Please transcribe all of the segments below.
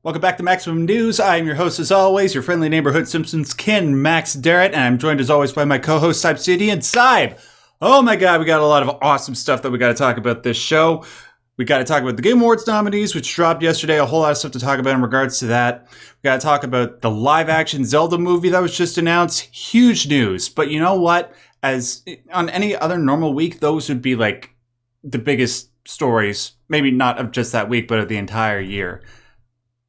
Welcome back to Maximum News. I'm your host, as always, your friendly neighborhood Simpsons kin, Max Derrat, and I'm joined, as always, by my co-host, Sybsidian. Syb! Oh my god, we got a lot of awesome stuff that we got to talk about this show. We got to talk about the Game Awards nominees, which dropped yesterday. A whole lot of stuff to talk about in regards to that. We got to talk about the live-action Zelda movie that was just announced. Huge news. But you know what? As on any other normal week, those would be like the biggest stories. Maybe not of just that week, but of the entire year.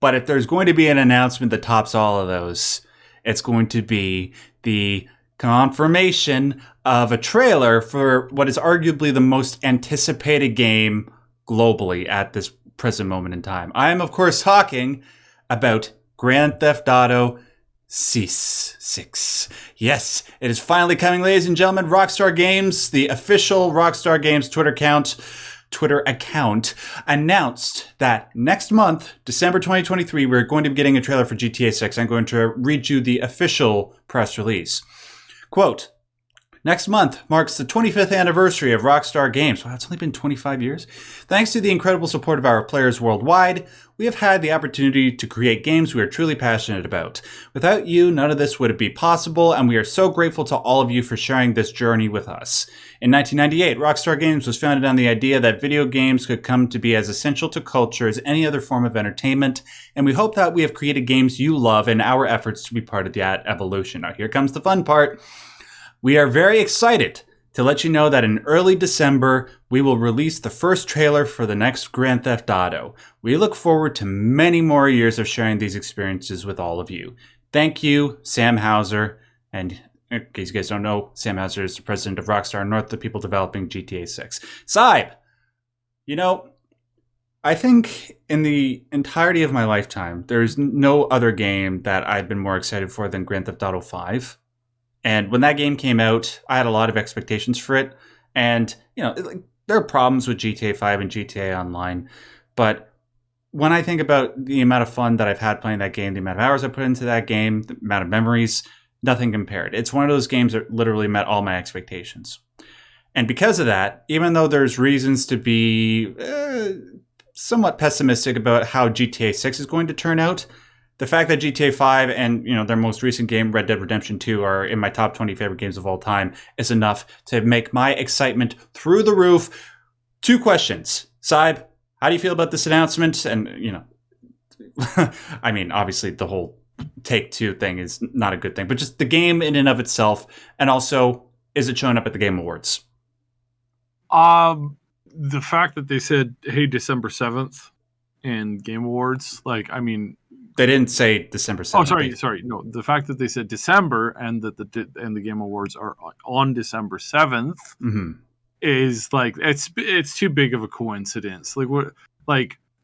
But if there's going to be an announcement that tops all of those, it's going to be the confirmation of a trailer for what is arguably the most anticipated game globally at this present moment in time. I am, of course, talking about Grand Theft Auto 6. Yes, it is finally coming, ladies and gentlemen. Rockstar Games, the official Rockstar Games Twitter account announced that next month, December 2023, we're going to be getting a trailer for GTA6. I'm going to read you the official press release. Quote, next month marks the 25th anniversary of Rockstar Games. Wow, it's only been 25 years. Thanks to the incredible support of our players worldwide, we have had the opportunity to create games we are truly passionate about. Without you, none of this would be possible, and we are so grateful to all of you for sharing this journey with us. In 1998, Rockstar Games was founded on the idea that video games could come to be as essential to culture as any other form of entertainment, and we hope that we have created games you love in our efforts to be part of that evolution. Now, here comes the fun part. We are very excited to let you know that in early December, we will release the first trailer for the next Grand Theft Auto. We look forward to many more years of sharing these experiences with all of you. Thank you, Sam Houser. And in case you guys don't know, Sam Houser is the president of Rockstar North, the people developing GTA6. Syb, you know, I think in the entirety of my lifetime, there's no other game that I've been more excited for than Grand Theft Auto 5. And when that game came out, I had a lot of expectations for it. And, you know, there are problems with GTA 5 and GTA Online. But when I think about the amount of fun that I've had playing that game, the amount of hours I put into that game, the amount of memories, nothing compared. It's one of those games that literally met all my expectations. And because of that, even though there's reasons to be somewhat pessimistic about how GTA 6 is going to turn out, the fact that GTA 5 and, you know, their most recent game, Red Dead Redemption 2, are in my top 20 favorite games of all time is enough to make my excitement through the roof. 2 questions. Syb, how do you feel about this announcement? And, you know, I mean, obviously the whole Take-Two thing is not a good thing, but just the game in and of itself. And also, is it showing up at the Game Awards? The fact that they said, hey, December 7th in Game Awards, like, I mean... They didn't say December 7th. Oh, sorry. No, the fact that they said December and that the Game Awards are on December 7th is like it's too big of a coincidence. Like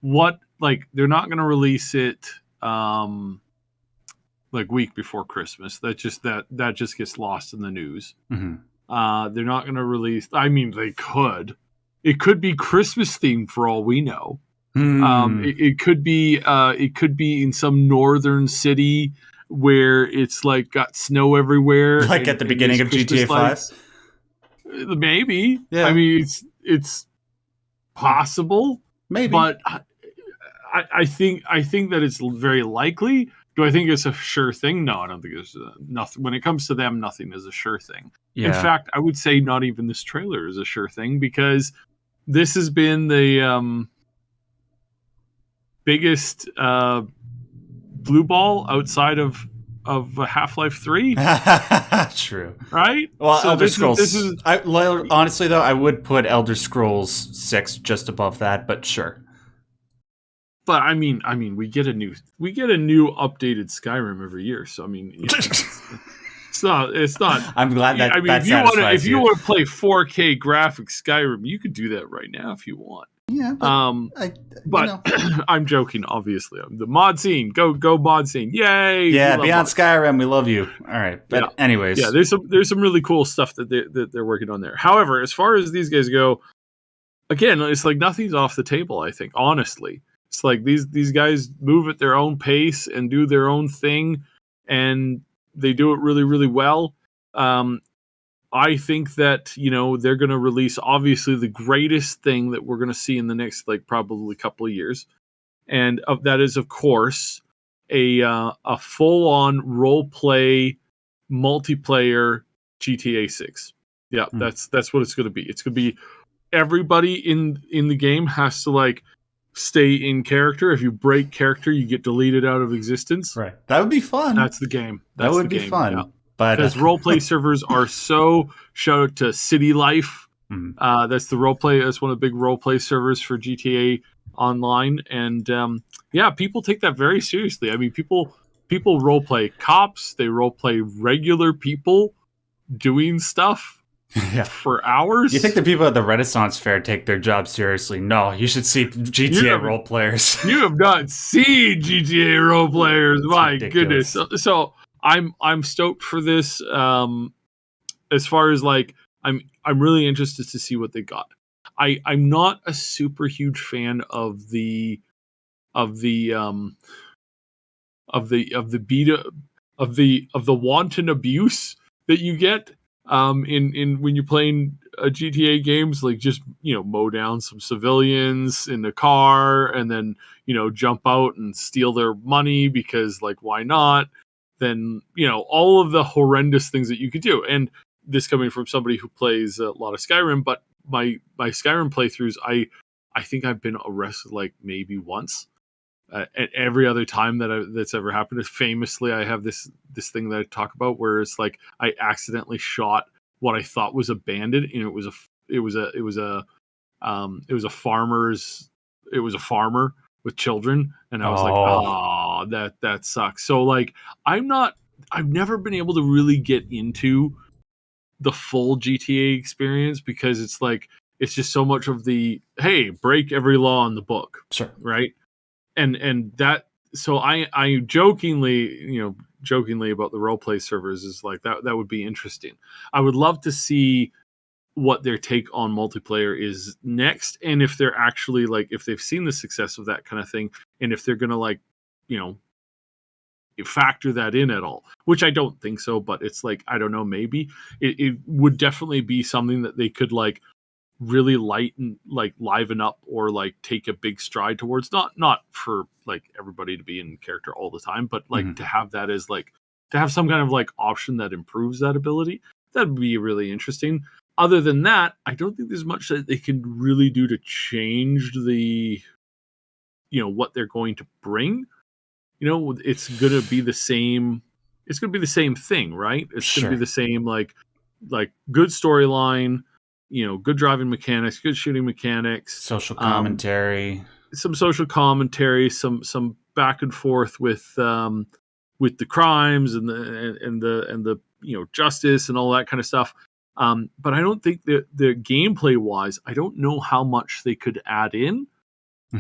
what? They're not going to release it like week before Christmas. That just gets lost in the news. Mm-hmm. They're not going to release. I mean, they could. It could be Christmas themed for all we know. It could be in some northern city where it's like got snow everywhere, like at the beginning of GTA 5. Maybe, yeah. I mean, it's possible, maybe, but I think that it's very likely. Do I think it's a sure thing? No, I don't think it's nothing. When it comes to them, nothing is a sure thing. Yeah. In fact, I would say not even this trailer is a sure thing, because this has been the biggest blue ball outside of Half-Life 3. True. Right? Well, so Elder Scrolls. Honestly, though, I would put Elder Scrolls 6 just above that, but sure. But I mean, we get a new updated Skyrim every year. So I mean, you know, it's not. I'm glad that. I mean, if you want to play 4K graphics Skyrim, you could do that right now if you want. Yeah, but I'm joking. Obviously, the mod scene, go mod scene, yay! Yeah, beyond Skyrim, we love you. All right, but anyways, yeah, there's some really cool stuff that they're working on there. However, as far as these guys go, again, it's like nothing's off the table. I think, honestly, it's like these guys move at their own pace and do their own thing, and they do it really, really well. I think that, you know, they're going to release obviously the greatest thing that we're going to see in the next, like, probably couple of years. and that is, of course, a full-on role-play multiplayer GTA 6. Yeah, that's what it's going to be. It's going to be everybody in the game has to like stay in character. If you break character, you get deleted out of existence. Right. That would be fun. That's the game. That would be fun. Yeah. But because roleplay servers are so, shout out to City Life. That's the roleplay. That's one of the big roleplay servers for GTA Online, and people take that very seriously. I mean, people roleplay cops. They roleplay regular people doing stuff for hours. You think the people at the Renaissance Fair take their job seriously? No, you should see GTA role players. You have not seen GTA role players. My goodness. So I'm stoked for this. As far as like, I'm really interested to see what they got. I'm not a super huge fan of the wanton abuse that you get in when you're playing GTA games, like just mow down some civilians in the car and then jump out and steal their money because like why not? Then all of the horrendous things that you could do. And this coming from somebody who plays a lot of Skyrim, but my Skyrim playthroughs, I think I've been arrested like maybe once. And every other time that's ever happened is famously, I have this thing that I talk about where it's like I accidentally shot what I thought was a bandit, and it was a farmer with children, and I was like, oh, that sucks. So like I've never been able to really get into the full GTA experience because it's like it's just so much of the hey, break every law in the book, sure, right? And that, so I jokingly about the roleplay servers is like that would be interesting. I would love to see what their take on multiplayer is next, and if they're actually like if they've seen the success of that kind of thing, and if they're gonna like factor that in at all, which I don't think so, but it's like I don't know, maybe it would definitely be something that they could like really liven up or like take a big stride towards, not for like everybody to be in character all the time, but like to have that as like to have some kind of like option that improves that ability. That'd be really interesting. Other than that, I don't think there's much that they can really do to change the what they're going to bring. It's gonna be the same. It's gonna be the same thing, right? It's gonna be the same like good storyline, good driving mechanics, good shooting mechanics, social commentary, some social commentary, some back and forth with the crimes and the justice and all that kind of stuff. But I don't think that the gameplay wise, I don't know how much they could add in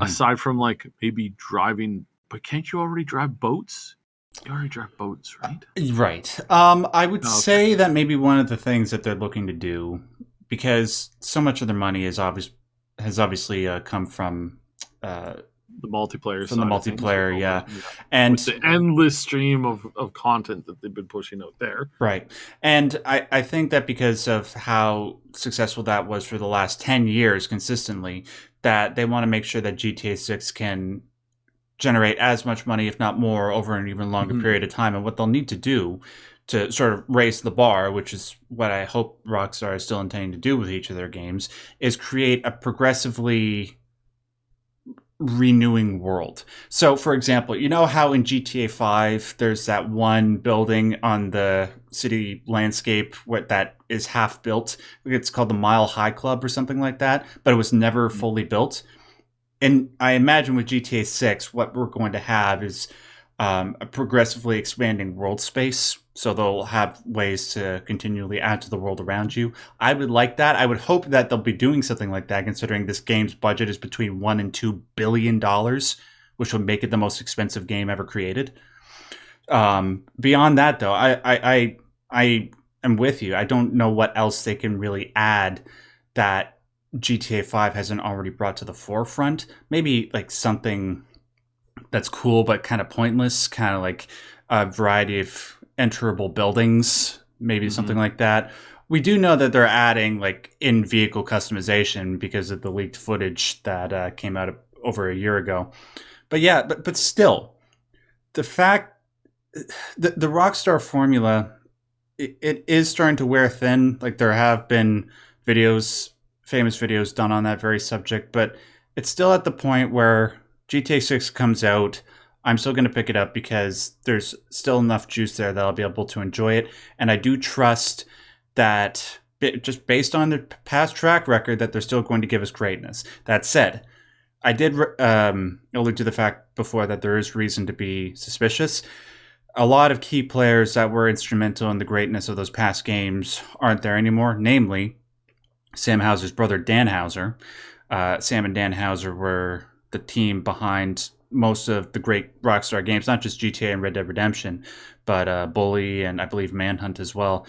aside from like maybe driving. But can't you already drive boats? You already drive boats, right? Right. I would say that maybe one of the things that they're looking to do, because so much of their money has obviously come from the multiplayer. From the multiplayer, yeah. And with the endless stream of content that they've been pushing out there. Right. And I think that because of how successful that was for the last 10 years consistently, that they want to make sure that GTA 6 can generate as much money, if not more, over an even longer period of time. And what they'll need to do to sort of raise the bar, which is what I hope Rockstar is still intending to do with each of their games, is create a progressively renewing world. So, for example, you know how in GTA 5 there's that one building on the city landscape that is half built? It's called the Mile High Club or something like that, but it was never fully built. And I imagine with GTA 6, what we're going to have is a progressively expanding world space. So they'll have ways to continually add to the world around you. I would like that. I would hope that they'll be doing something like that, considering this game's budget is between $1 and $2 billion, which would make it the most expensive game ever created. Beyond that, though, I am with you. I don't know what else they can really add that GTA 5 hasn't already brought to the forefront. Maybe like something that's cool but kind of pointless, kind of like a variety of enterable buildings, maybe something like that. We do know that they're adding like in-vehicle customization because of the leaked footage that came out over a year ago. but still, the fact the Rockstar formula, it is starting to wear thin. Like there have been famous videos done on that very subject, but it's still at the point where GTA 6 comes out. I'm still going to pick it up because there's still enough juice there that I'll be able to enjoy it. And I do trust that, just based on their past track record, that they're still going to give us greatness. That said, I did allude to the fact before that there is reason to be suspicious. A lot of key players that were instrumental in the greatness of those past games aren't there anymore, namely Sam Houser's brother, Dan Houser. Sam and Dan Houser were the team behind most of the great Rockstar games, not just GTA and Red Dead Redemption, but Bully and I believe Manhunt as well,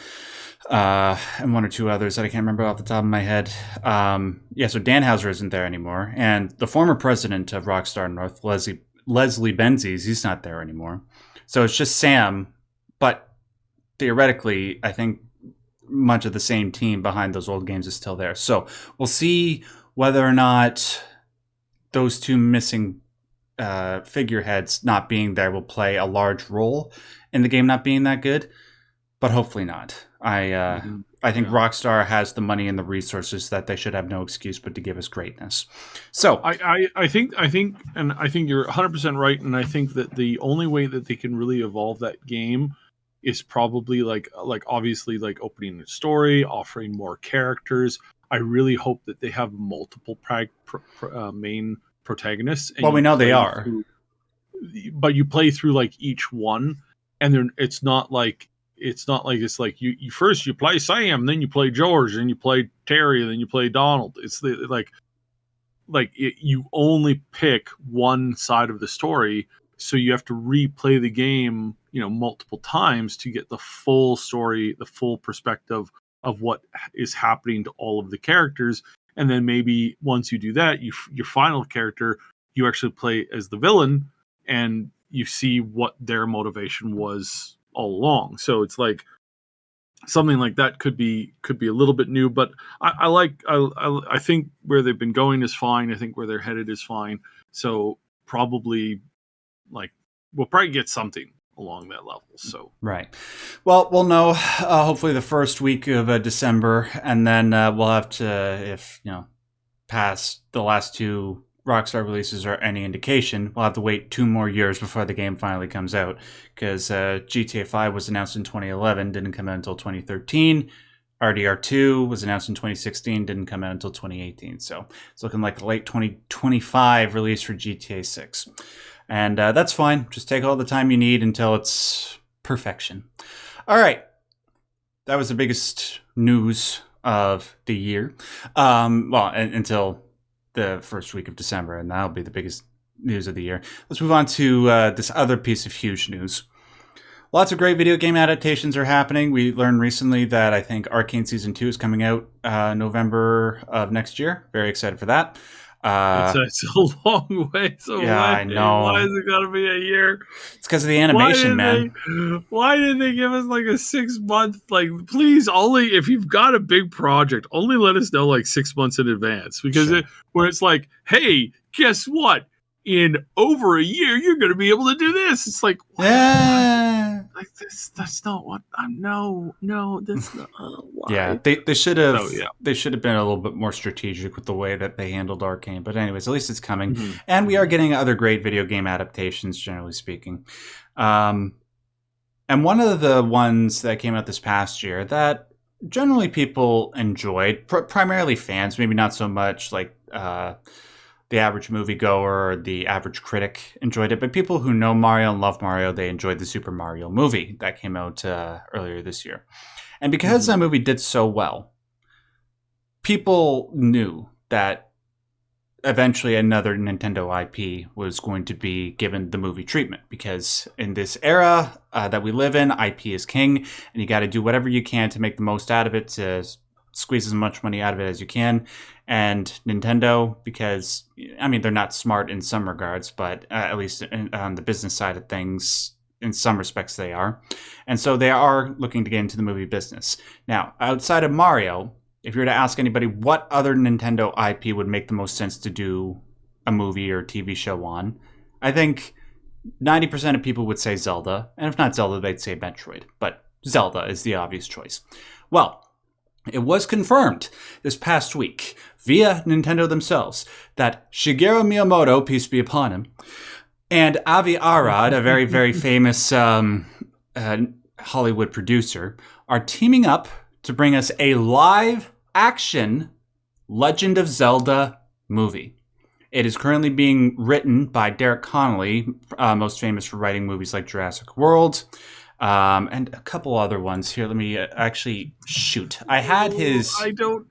and one or two others that I can't remember off the top of my head. So Dan Houser isn't there anymore, and the former president of Rockstar North, Leslie Benzies, he's not there anymore. So it's just Sam, but theoretically, I think much of the same team behind those old games is still there. So we'll see whether or not those two missing figureheads not being there will play a large role in the game not being that good, but hopefully not. I think Rockstar has the money and the resources that they should have no excuse but to give us greatness. So I think you're 100% right, and I think that the only way that they can really evolve that game is probably like obviously like opening a story, offering more characters. I really hope that they have multiple main protagonists. Well, we know they are, but you play through like each one, and it's not like it's like you first you play Sam, then you play George, then you play Terry, then you play Donald. It's you only pick one side of the story, so you have to replay the game, multiple times to get the full story, the full perspective of what is happening to all of the characters. And then maybe once you do that, your final character, you actually play as the villain, and you see what their motivation was all along. So it's like something like that could be a little bit new, but I think where they've been going is fine. I think where they're headed is fine. So probably we'll probably get something along that level. So right. Well, we'll know hopefully the first week of December, and then we'll have to, if past the last two Rockstar releases are any indication, we'll have to wait 2 more years before the game finally comes out, because GTA 5 was announced in 2011, didn't come out until 2013. RDR2 was announced in 2016, didn't come out until 2018. So it's looking like a late 2025 release for GTA 6. And that's fine. Just take all the time you need until it's perfection. All right. That was the biggest news of the year. Until the first week of December, and that'll be the biggest news of the year. Let's move on to this other piece of huge news. Lots of great video game adaptations are happening. We learned recently that I think Arcane Season 2 is coming out November of next year. Very excited for that. It's a long ways away. Yeah, I know. Why is it got to be a year? It's because of the animation, man. Why did they give us like a 6 month? Please, only if you've got a big project, only let us know 6 months in advance. Because where it's like, hey, guess what? In over a year, you're going to be able to do this. It's like, what? Yeah, that's not what. No, that's not. Why? Yeah, they should have. They should have been a little bit more strategic with the way that they handled Arcane. But anyways, at least it's coming, and we are getting other great video game adaptations, generally speaking. And one of the ones that came out this past year that generally people enjoyed, primarily fans, maybe not so much the average moviegoer or the average critic enjoyed it, but people who know Mario and love Mario, they enjoyed the Super Mario movie that came out earlier this year. And because that movie did so well, people knew that eventually another Nintendo IP was going to be given the movie treatment, because in this era that we live in, IP is king, and you got to do whatever you can to make the most out of it, to squeeze as much money out of it as you can. And Nintendo, because they're not smart in some regards, but at least on the business side of things, in some respects they are. And so they are looking to get into the movie business. Now, outside of Mario, if you were to ask anybody what other Nintendo IP would make the most sense to do a movie or TV show on, I think 90% of people would say Zelda, and if not Zelda, they'd say Metroid. But Zelda is the obvious choice. Well, it was confirmed this past week via Nintendo themselves that Shigeru Miyamoto, peace be upon him, and Avi Arad, a very, very famous Hollywood producer, are teaming up to bring us a live-action Legend of Zelda movie. It is currently being written by Derek Connolly, most famous for writing movies like Jurassic World, and a couple other ones. Here, let me actually shoot. I had his. I don't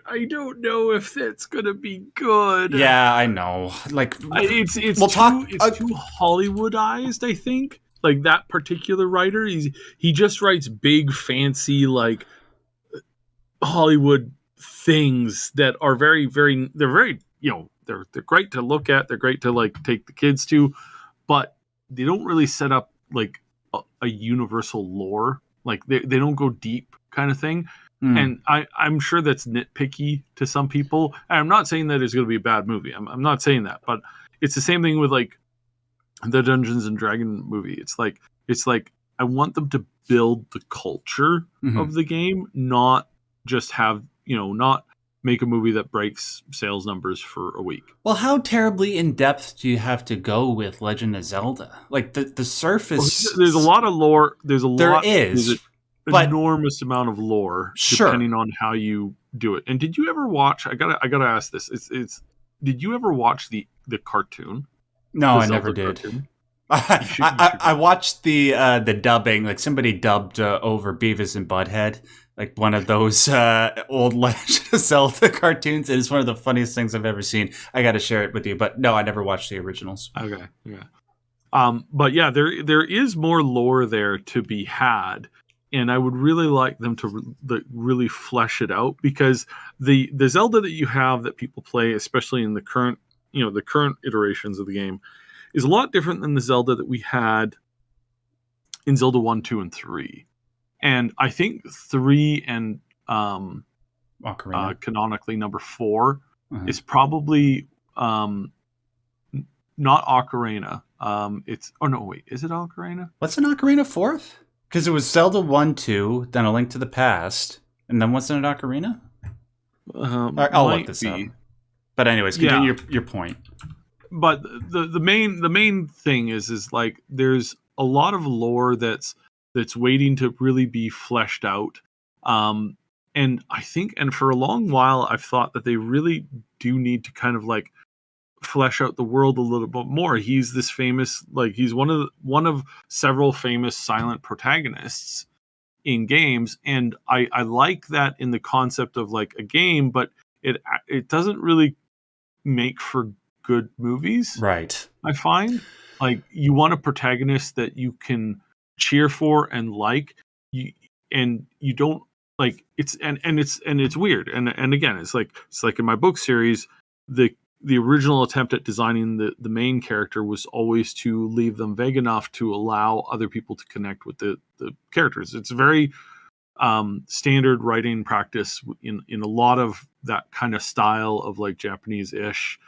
know if that's gonna be good. Yeah, I know. Like it's we'll too Hollywoodized. I think like that particular writer, he just writes big, fancy like Hollywood things that are very, very. They're very they're great to look at. They're great to like take the kids to, but they don't really set up like a universal lore. Like they don't go deep kind of thing. And I'm sure that's nitpicky to some people. And I'm not saying that it's going to be a bad movie. I'm not saying that, but it's the same thing with like the Dungeons and Dragon movie. It's like I want them to build the culture of the game, not just have, not make a movie that breaks sales numbers for a week. Well, how terribly in depth do you have to go with Legend of Zelda? Like the surface. Well, there's a lot of lore. There's an enormous amount of lore, depending on how you do it. And did you ever watch? I gotta ask this. Did you ever watch the cartoon? No, I never did. I watched the dubbing. Like somebody dubbed over Beavis and Butthead. Like one of those old Legend of Zelda cartoons. It is one of the funniest things I've ever seen. I got to share it with you. But no, I never watched the originals. Okay, yeah. But yeah, there is more lore there to be had. And I would really like them to really flesh it out, because the Zelda that you have that people play, especially in the current iterations of the game, is a lot different than the Zelda that we had in Zelda 1, 2, and 3. And I think 3 and canonically number 4 is probably not Ocarina. Is it Ocarina? What's an Ocarina 4th? Because it was Zelda 1, 2, then A Link to the Past, and then wasn't it Ocarina? I'll look this up. But anyways, continue your point. But the main thing is like there's a lot of lore that's waiting to really be fleshed out. And I think, and for a long while, I've thought that they really do need to kind of like flesh out the world a little bit more. He's this famous, like he's one of several famous silent protagonists in games, and I like that in the concept of like a game, but it doesn't really make for good movies, right? I find like you want a protagonist that you can cheer for and like you don't like it's weird and again it's like in my book series, the original attempt at designing the main character was always to leave them vague enough to allow other people to connect with the characters. It's very standard writing practice in a lot of that kind of style of like Japanese-ish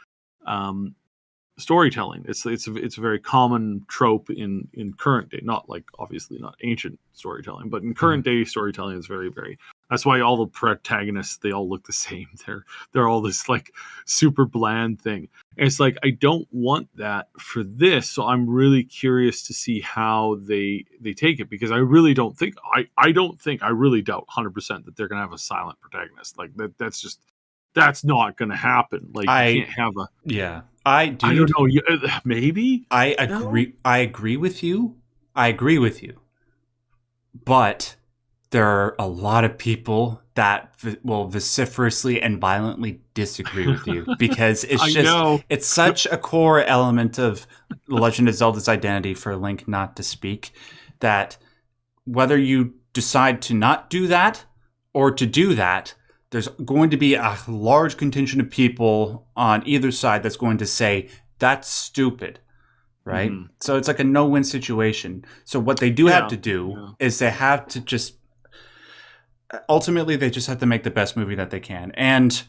storytelling. It's a very common trope in current day, not like obviously not ancient storytelling, but in current day storytelling is very, very. That's why all the protagonists, they all look the same. They're all this like super bland thing. And it's like I don't want that for this, so I'm really curious to see how they take it, because I really don't think I really doubt 100% that they're gonna have a silent protagonist. Like that's not gonna happen. Like you can't have a I don't know. Maybe I agree. No? I agree with you. But there are a lot of people that will vociferously and violently disagree with you, because it's such a core element of The Legend of Zelda's identity for Link not to speak, that whether you decide to not do that or to do that, there's going to be a large contingent of people on either side that's going to say, that's stupid, right? Mm-hmm. So it's like a no-win situation. So what they do have to do is they have to just... Ultimately, they just have to make the best movie that they can. And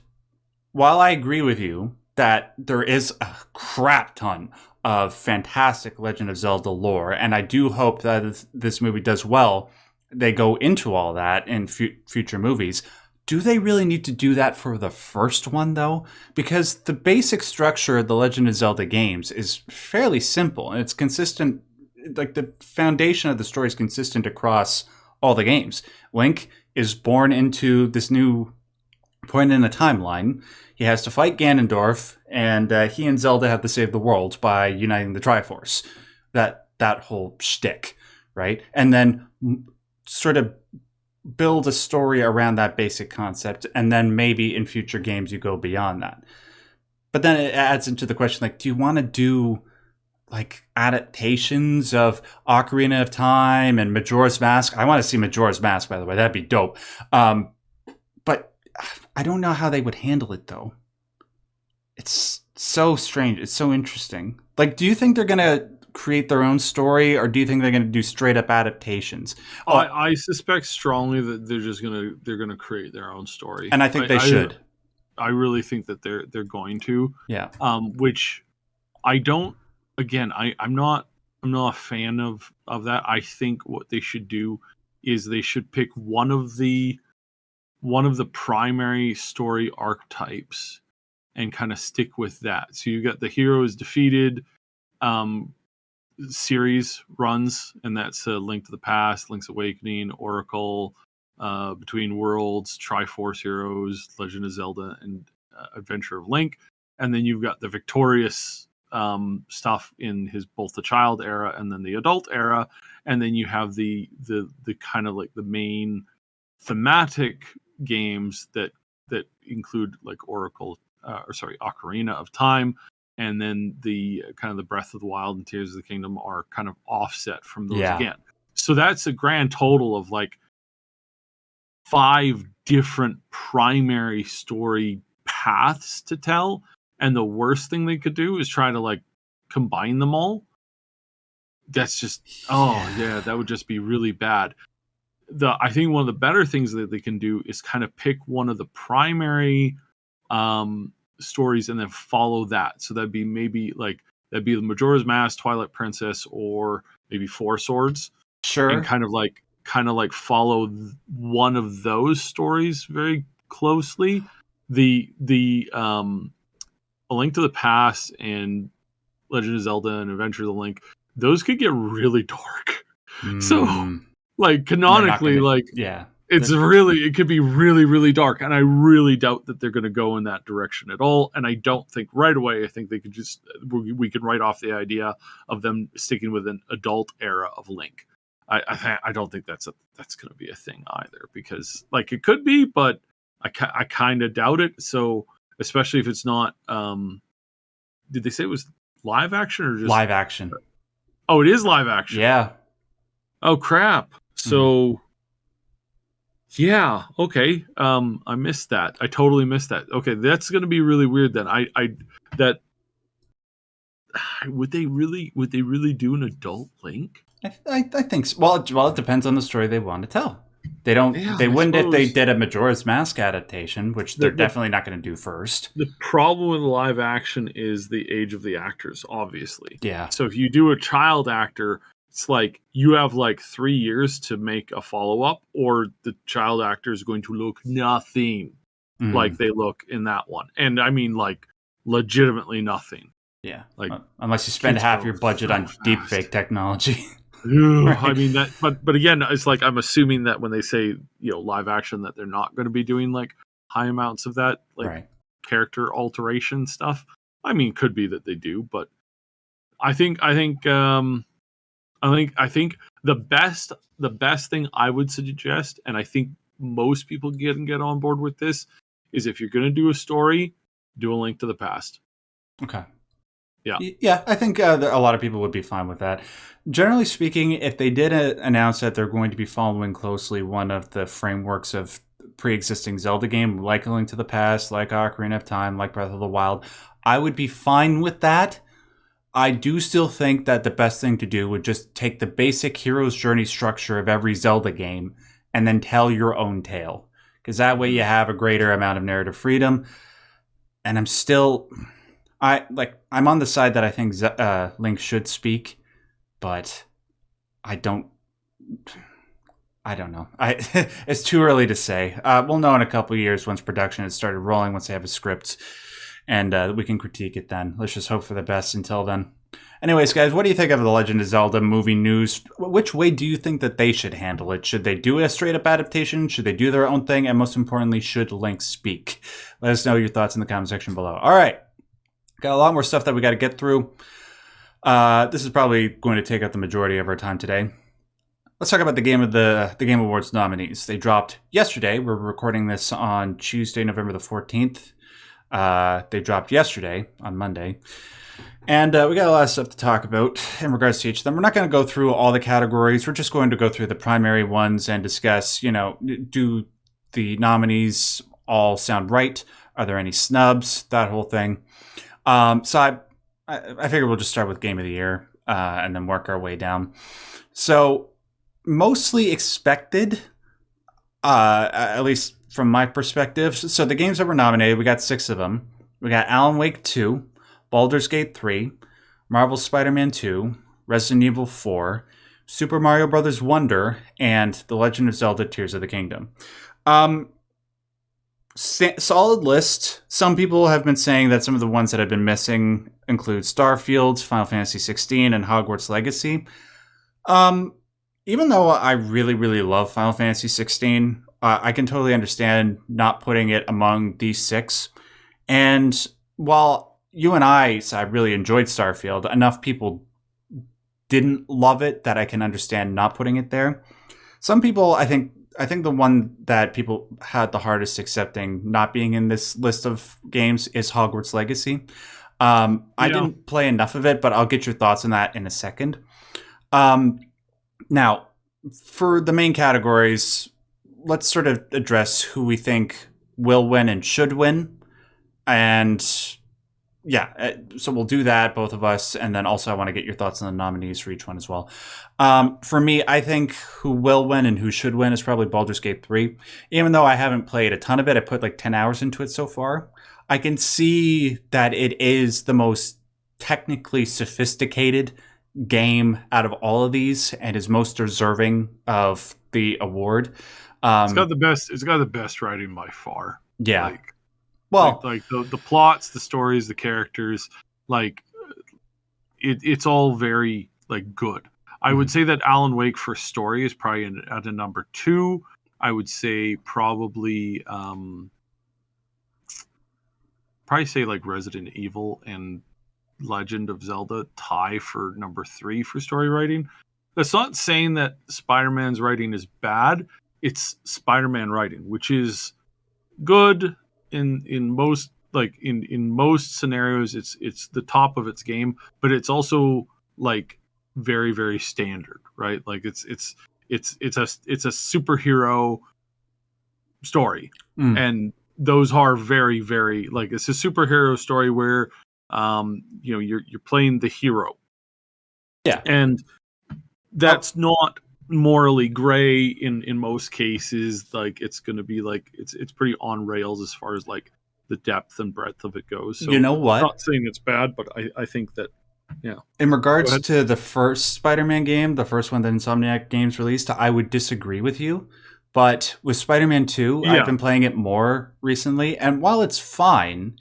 while I agree with you that there is a crap ton of fantastic Legend of Zelda lore, and I do hope that this movie does well. They go into all that in future movies. Do they really need to do that for the first one, though? Because the basic structure of the Legend of Zelda games is fairly simple, and it's consistent. Like, the foundation of the story is consistent across all the games. Link is born into this new point in a timeline. He has to fight Ganondorf, and he and Zelda have to save the world by uniting the Triforce. That whole shtick, right? And then sort of build a story around that basic concept, and then maybe in future games you go beyond that. But then it adds into the question, like, do you want to do like adaptations of Ocarina of Time and Majora's Mask? I want to see Majora's Mask, by the way. That'd be dope. But I don't know how they would handle it, though. It's so strange. It's so interesting. Like, do you think they're going to create their own story, or do you think they're going to do straight up adaptations? I suspect strongly that they're gonna create their own story, and I think they should. I really think that they're going to. Yeah. Which I don't. Again, I'm not a fan of that. I think what they should do is they should pick one of the primary story archetypes and kind of stick with that. So you got the hero is defeated series runs, and that's Link to the Past, Link's Awakening, Oracle, Between Worlds, Triforce Heroes, Legend of Zelda, and Adventure of Link. And then you've got the victorious stuff in his both the child era and then the adult era, and then you have the kind of like the main thematic games that include like Ocarina of Time, and then the kind of the Breath of the Wild and Tears of the Kingdom are kind of offset from those again. So that's a grand total of like 5 different primary story paths to tell. And the worst thing they could do is try to like combine them all. That's just, that would just be really bad. I think one of the better things that they can do is kind of pick one of the primary stories and then follow that. So that'd be the Majora's Mask, Twilight Princess, or maybe Four Swords. Sure. And kind of like follow one of those stories very closely. The A Link to the Past and Legend of Zelda and Adventure of the Link, those could get really dark. So, like, canonically, it could be really, really dark. And I really doubt that they're going to go in that direction at all. And I don't think right away, I think they could we can write off the idea of them sticking with an adult era of Link. I don't think that's going to be a thing either, because like it could be, but I kind of doubt it. So, especially if it's not, did they say it was live action or just live action? Oh, it is live action. Yeah. Oh crap. So yeah, okay. I missed that. I totally missed that. Okay, that's going to be really weird then. Would they really do an adult Link? I think so. Well, it depends on the story they want to tell. They wouldn't if they did a Majora's Mask adaptation, which they're definitely not going to do first. The problem with live action is the age of the actors, obviously. Yeah. So if you do a child actor, it's like you have like 3 years to make a follow-up, or the child actor is going to look nothing like they look in that one. And I mean, like, legitimately nothing. Yeah. Like, unless you spend half your budget on deepfake technology. Right. I mean that, but again, it's like I'm assuming that when they say live action, that they're not going to be doing like high amounts of that, like character alteration stuff. I mean, could be that they do, but I think the best thing I would suggest, and I think most people can get on board with this, is if you're going to do a story, do A Link to the Past. Okay. Yeah. Yeah, I think a lot of people would be fine with that. Generally speaking, if they did announce that they're going to be following closely one of the frameworks of pre-existing Zelda game, like A Link to the Past, like Ocarina of Time, like Breath of the Wild, I would be fine with that. I do still think that the best thing to do would just take the basic hero's journey structure of every Zelda game and then tell your own tale. Because that way you have a greater amount of narrative freedom. And I'm still I'm on the side that I think Link should speak, but I don't know. It's too early to say. We'll know in a couple of years once production has started rolling, once they have a script, and we can critique it then. Let's just hope for the best until then. Anyways, guys, what do you think of the Legend of Zelda movie news? Which way do you think that they should handle it? Should they do a straight-up adaptation? Should they do their own thing? And most importantly, should Link speak? Let us know your thoughts in the comment section below. All right. Got a lot more stuff that we got to get through. This is probably going to take up the majority of our time today. Let's talk about the Game Awards nominees. They dropped yesterday. We're recording this on Tuesday, November the 14th. They dropped yesterday on Monday. And we got a lot of stuff to talk about in regards to each of them. We're not going to go through all the categories. We're just going to go through the primary ones and discuss, do the nominees all sound right? Are there any snubs? That whole thing. So I figure we'll just start with Game of the Year and then work our way down. So mostly expected, at least from my perspective. So the games that were nominated, we got 6 of them. We got Alan Wake 2, Baldur's Gate 3, Marvel's Spider-Man 2, Resident Evil 4, Super Mario Bros. Wonder, and The Legend of Zelda Tears of the Kingdom. Solid list. Some people have been saying that some of the ones that have been missing include Starfield, Final Fantasy 16, and Hogwarts Legacy. Even though I really, really love Final Fantasy 16, I can totally understand not putting it among these 6. And while you and I really enjoyed Starfield, enough people didn't love it that I can understand not putting it there. Some people, I think the one that people had the hardest accepting not being in this list of games is Hogwarts Legacy. I didn't play enough of it, but I'll get your thoughts on that in a second. Now, for the main categories, let's sort of address who we think will win and should win. And so we'll do that, both of us, and then also I want to get your thoughts on the nominees for each one as well. For me, I think who will win and who should win is probably Baldur's Gate 3. Even though I haven't played a ton of it, I put like 10 hours into it so far. I can see that it is the most technically sophisticated game out of all of these and is most deserving of the award. It's got the best writing by far. Yeah. The plots, the stories, the characters, it's all very good. I would say that Alan Wake for story is probably at a number 2. I would say probably say Resident Evil and Legend of Zelda tie for number 3 for story writing. That's not saying that Spider-Man's writing is bad. It's Spider-Man writing, which is good in most in most scenarios. It's the top of its game, but it's also very, very standard, right? It's a superhero story, and those are very, very it's a superhero story where you're playing the hero, and that's not morally gray in most cases. It's going to be it's pretty on rails as far as the depth and breadth of it goes. So you know what? I'm not saying it's bad, but I think that in regards to the first Spider-Man game, the first one that Insomniac Games released, I would disagree with you. But with Spider-Man 2, I've been playing it more recently, and while it's fine,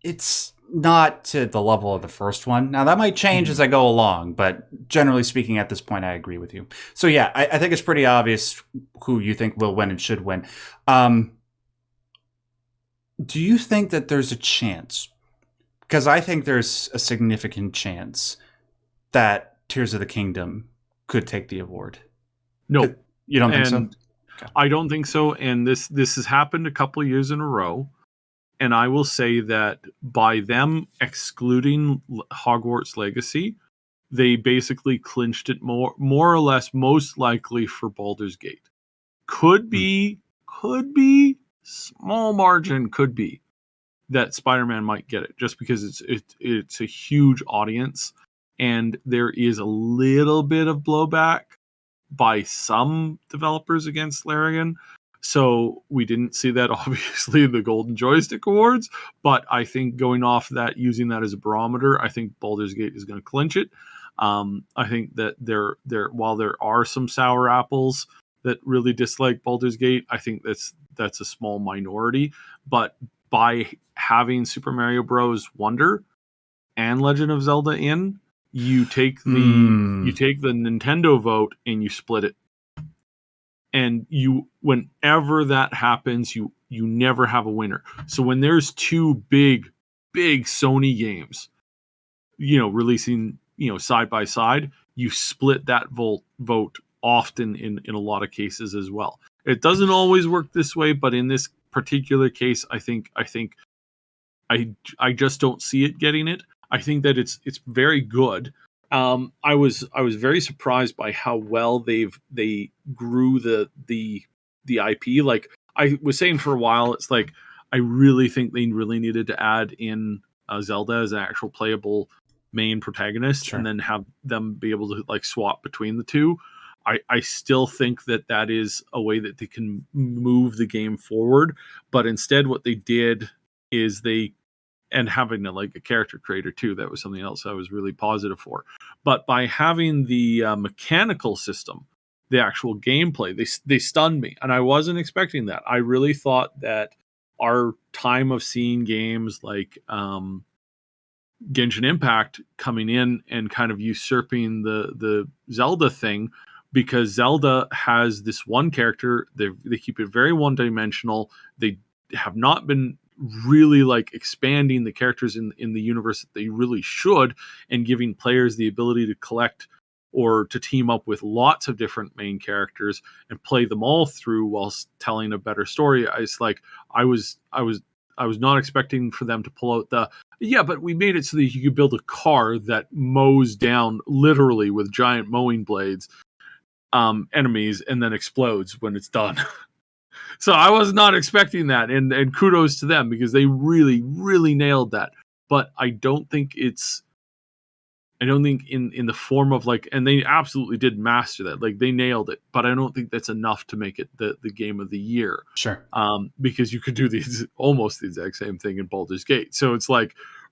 it's not to the level of the first one. Now, that might change as I go along, but generally speaking, at this point, I agree with you. So yeah, I think it's pretty obvious who you think will win and should win. Do you think that there's a chance? Because I think there's a significant chance that Tears of the Kingdom could take the award. No. You don't think so? Okay. I don't think so. And this has happened a couple of years in a row. And I will say that by them excluding Hogwarts Legacy, they basically clinched it more or less, most likely for Baldur's Gate. Could be, small margin, could be that Spider-Man might get it, just because it's a huge audience, and there is a little bit of blowback by some developers against Larian. So we didn't see that obviously in the Golden Joystick Awards, but I think going off that, using that as a barometer, I think Baldur's Gate is going to clinch it. I think that while there are some sour apples that really dislike Baldur's Gate, I think that's a small minority. But by having Super Mario Bros. Wonder and Legend of Zelda in, you take the Nintendo vote and you split it. And whenever that happens, you never have a winner. So when there's two big Sony games, releasing, side by side, you split that vote often in a lot of cases as well. It doesn't always work this way, but in this particular case, I think I just don't see it getting it. I think that it's very good. I was very surprised by how well they grew the IP. Like I was saying for a while, it's like I really think they really needed to add in Zelda as an actual playable main protagonist, and then have them be able to like swap between the two. I still think that is a way that they can move the game forward, but instead what they did is and having a character creator too, that was something else I was really positive for. But by having the mechanical system, the actual gameplay, they stunned me, and I wasn't expecting that. I really thought that our time of seeing games like Genshin Impact coming in and kind of usurping the Zelda thing, because Zelda has this one character. They keep it very one-dimensional. They have not been really expanding the characters in the universe that they really should, and giving players the ability to collect or to team up with lots of different main characters and play them all through whilst telling a better story. I was not expecting for them to pull out but we made it so that you could build a car that mows down literally with giant mowing blades enemies and then explodes when it's done. So I was not expecting that, and kudos to them, because they really, really nailed that. But I don't think in the form of and they absolutely did master that. They nailed it, but I don't think that's enough to make it the game of the year. Sure. Because you could do almost the exact same thing in Baldur's Gate. So it's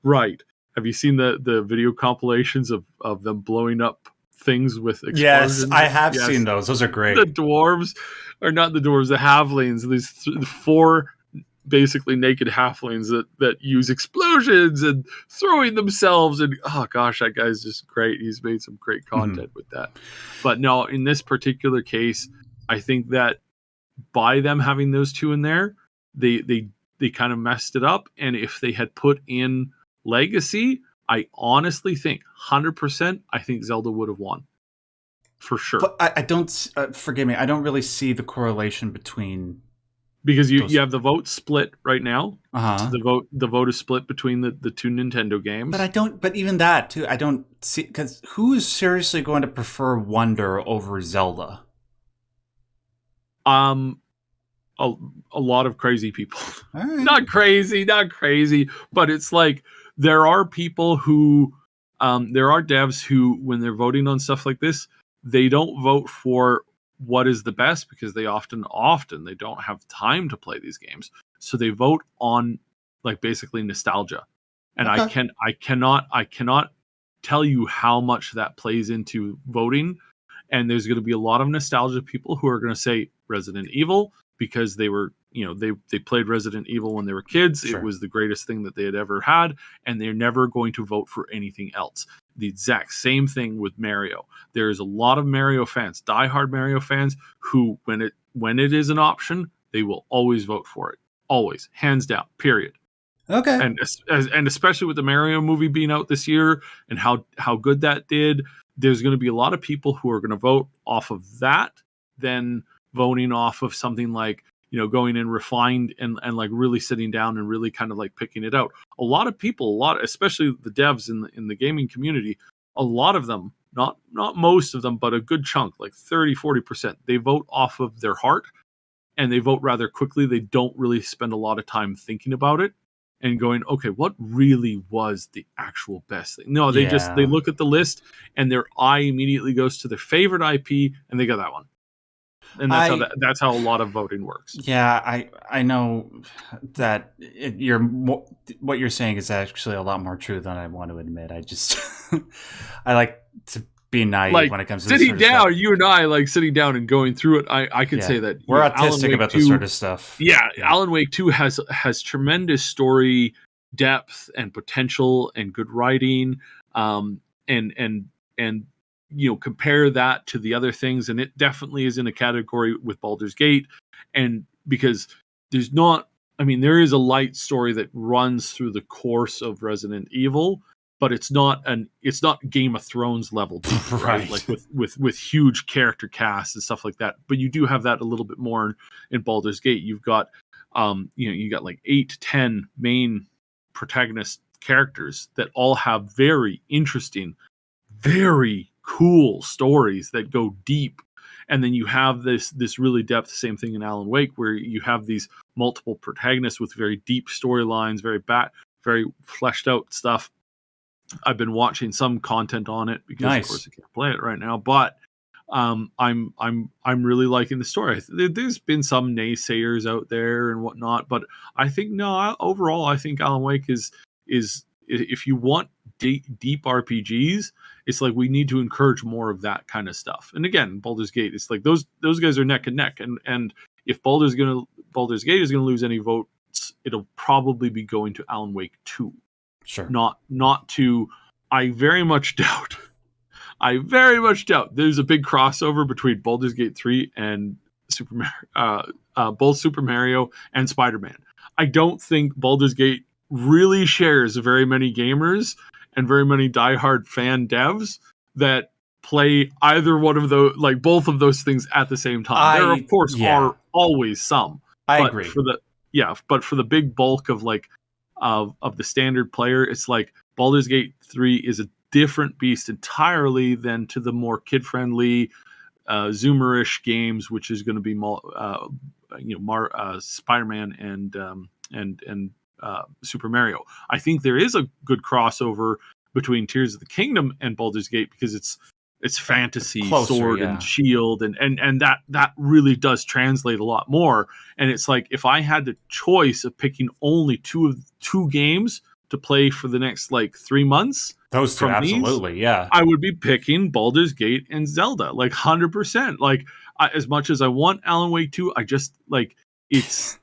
right. Have you seen the video compilations of them blowing up things with explosions? Yes, I have seen those. Those are great. The dwarves, or not the dwarves, the halflings. These four basically naked halflings that use explosions and throwing themselves, and oh gosh, that guy's just great. He's made some great content with that. But no, in this particular case, I think that by them having those two in there, they kind of messed it up. And if they had put in Legacy, I honestly think 100%, I think Zelda would have won for sure. But I don't, forgive me, I don't really see the correlation between, because you have the vote split right now. So the vote is split between the two Nintendo games. But even that too, I don't see, because who is seriously going to prefer Wonder over Zelda? A lot of crazy people. All right. not crazy, but it's there are people who, there are devs who, when they're voting on stuff like this, they don't vote for what is the best, because they often they don't have time to play these games. So they vote on basically nostalgia. And okay. I cannot tell you how much that plays into voting. And there's going to be a lot of nostalgia people who are going to say Resident Evil, because they were, they played Resident Evil when they were kids. Sure. It was the greatest thing that they had ever had, and they're never going to vote for anything else. The exact same thing with Mario. There's a lot of Mario fans, diehard Mario fans, who when it is an option, they will always vote for it. Always, hands down, period. Okay. And especially with the Mario movie being out this year and how good that did, there's going to be a lot of people who are going to vote off of that than voting off of something going in refined and really sitting down and really kind of picking it out. A lot of people, especially the devs in the gaming community, a lot of them, not most of them, but a good chunk, 30-40%, they vote off of their heart, and they vote rather quickly. They don't really spend a lot of time thinking about it and going, okay, what really was the actual best thing? No, they look at the list and their eye immediately goes to their favorite IP, and they got that one. and that's how a lot of voting works. Yeah, I know that what you're saying is actually a lot more true than I want to admit. I just I like to be naive when it comes to sitting this sort of down. You and I like sitting down and going through it. I could say that we're autistic about this sort of stuff. Yeah, Alan Wake 2 has tremendous story depth and potential and good writing, and compare that to the other things, and it definitely is in a category with Baldur's Gate, and because there is a light story that runs through the course of Resident Evil, but it's not Game of Thrones level deep, right? Like with huge character casts and stuff like that. But you do have that a little bit more in Baldur's Gate. You've got you got like 8 to 10 main protagonist characters that all have very interesting, very cool stories that go deep. And then you have this really depth, same thing in Alan Wake, where you have these multiple protagonists with very deep storylines, very fleshed out stuff. I've been watching some content on it because of course I can't play it right now, but I'm really liking the story. There's been some naysayers out there and whatnot, but I think overall I think Alan Wake is if you want deep RPGs, it's like we need to encourage more of that kind of stuff. And again, Baldur's Gate, it's like those guys are neck and neck, and if Baldur's Gate is gonna lose any votes, it'll probably be going to Alan Wake 2. Sure. Not to. I very much doubt there's a big crossover between Baldur's Gate 3 and both Super Mario and Spider-Man. I don't think Baldur's Gate really shares very many gamers and very many diehard fan devs that play either one of those, like both of those things at the same time. There, of course, are always some. I agree. But for the big bulk of of the standard player, it's like Baldur's Gate 3 is a different beast entirely than to the more kid-friendly Zoomerish games, which is going to be Spider-Man and Super Mario. I think there is a good crossover between Tears of the Kingdom and Baldur's Gate because it's fantasy, closer, sword and shield, and that really does translate a lot more. And it's like if I had the choice of picking only two games to play for the next 3 months, those two, absolutely, I would be picking Baldur's Gate and Zelda, 100%. As much as I want Alan Wake 2, I just it's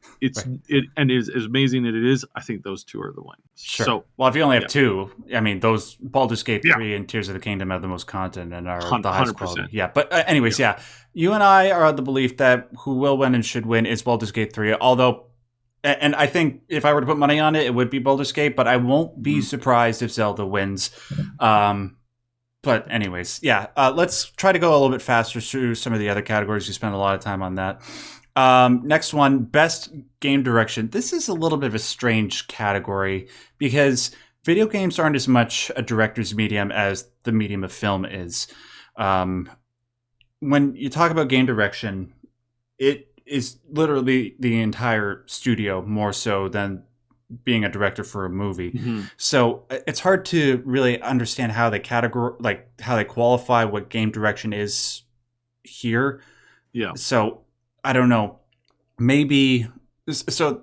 and as amazing as it is, I think those two are the ones. Sure. So, well, if you only have two, I mean, those Baldur's Gate 3 and Tears of the Kingdom have the most content and are the highest quality. Yeah, but anyways, you and I are of the belief that who will win and should win is Baldur's Gate 3, although, and I think if I were to put money on it, it would be Baldur's Gate, but I won't be surprised if Zelda wins. But anyways, let's try to go a little bit faster through some of the other categories. You spent a lot of time on that. Next one, best game direction. This is a little bit of a strange category because video games aren't as much a director's medium as the medium of film is. When you talk about game direction, it is literally the entire studio more so than being a director for a movie. Mm-hmm. So it's hard to really understand how they how they qualify what game direction is here. Yeah. So I don't know. Maybe so.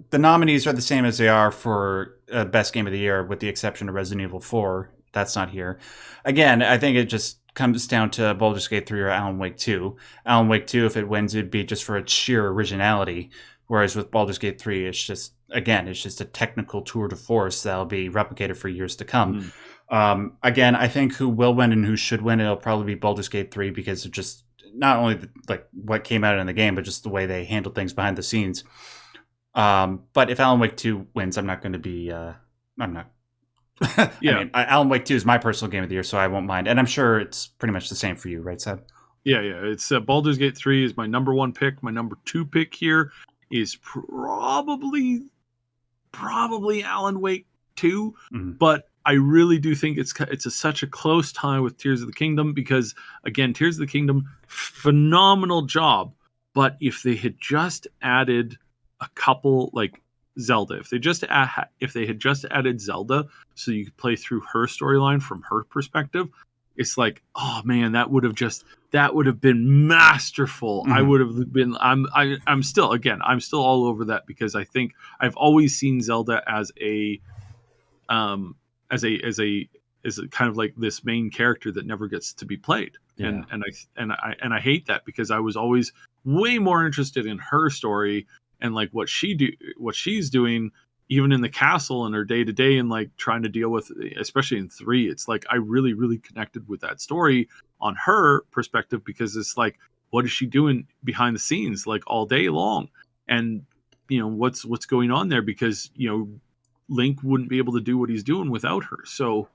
The nominees are the same as they are for best game of the year, with the exception of Resident Evil 4. That's not here. Again, I think it just comes down to Baldur's Gate 3 or Alan Wake 2. Alan Wake 2, if it wins, it'd be just for its sheer originality. Whereas with Baldur's Gate 3, it's just a technical tour de force that'll be replicated for years to come. Again, I think who will win and who should win, it'll probably be Baldur's Gate 3 because of just not only what came out in the game, but just the way they handled things behind the scenes. But if Alan Wake 2 wins, I'm not going to be. I'm not. I mean, Alan Wake 2 is my personal game of the year, so I won't mind. And I'm sure it's pretty much the same for you, right, Seb? Yeah. It's Baldur's Gate 3 is my number one pick. My number two pick here is probably Alan Wake 2, but I really do think it's such a close tie with Tears of the Kingdom because, again, Tears of the Kingdom, phenomenal job. But if they had just added a couple, like Zelda, if they had just added Zelda so you could play through her storyline from her perspective, it's like, oh man, that would have been masterful. I would have been. I'm still all over that, because I think I've always seen Zelda as a as a kind of like this main character that never gets to be played. And I hate that, because I was always way more interested in her story and like what she's doing, even in the castle and her day to day, and like trying to deal with, especially in 3, it's like I really, really connected with that story on her perspective, because it's like, what is she doing behind the scenes, like all day long? And what's going on there, because Link wouldn't be able to do what he's doing without her. So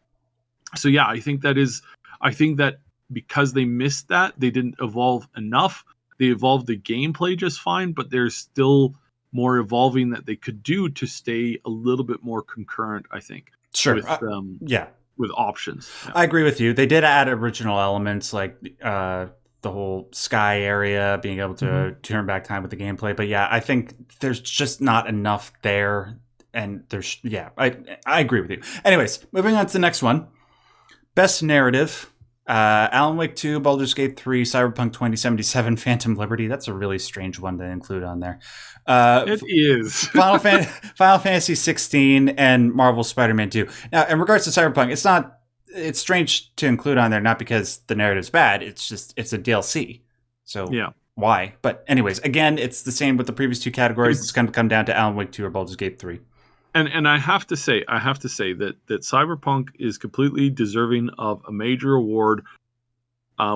yeah, I think that because they missed that, they didn't evolve enough. They evolved the gameplay just fine, but there's still more evolving that they could do to stay a little bit more concurrent, I think. Sure. With options. Yeah. I agree with you. They did add original elements, like the whole sky area, being able to turn back time with the gameplay. But yeah, I think there's just not enough there. And I agree with you. Anyways, moving on to the next one. Best narrative. Alan Wake 2, Baldur's Gate 3, Cyberpunk 2077, Phantom Liberty. That's a really strange one to include on there. It is. Final Fantasy 16 and Marvel Spider-Man 2. Now, in regards to Cyberpunk, it's strange to include on there, not because the narrative's bad. It's a DLC. So yeah. Why? But anyways, again, it's the same with the previous 2 categories. It's going to come down to Alan Wake 2 or Baldur's Gate 3. And I have to say that Cyberpunk is completely deserving of a major award,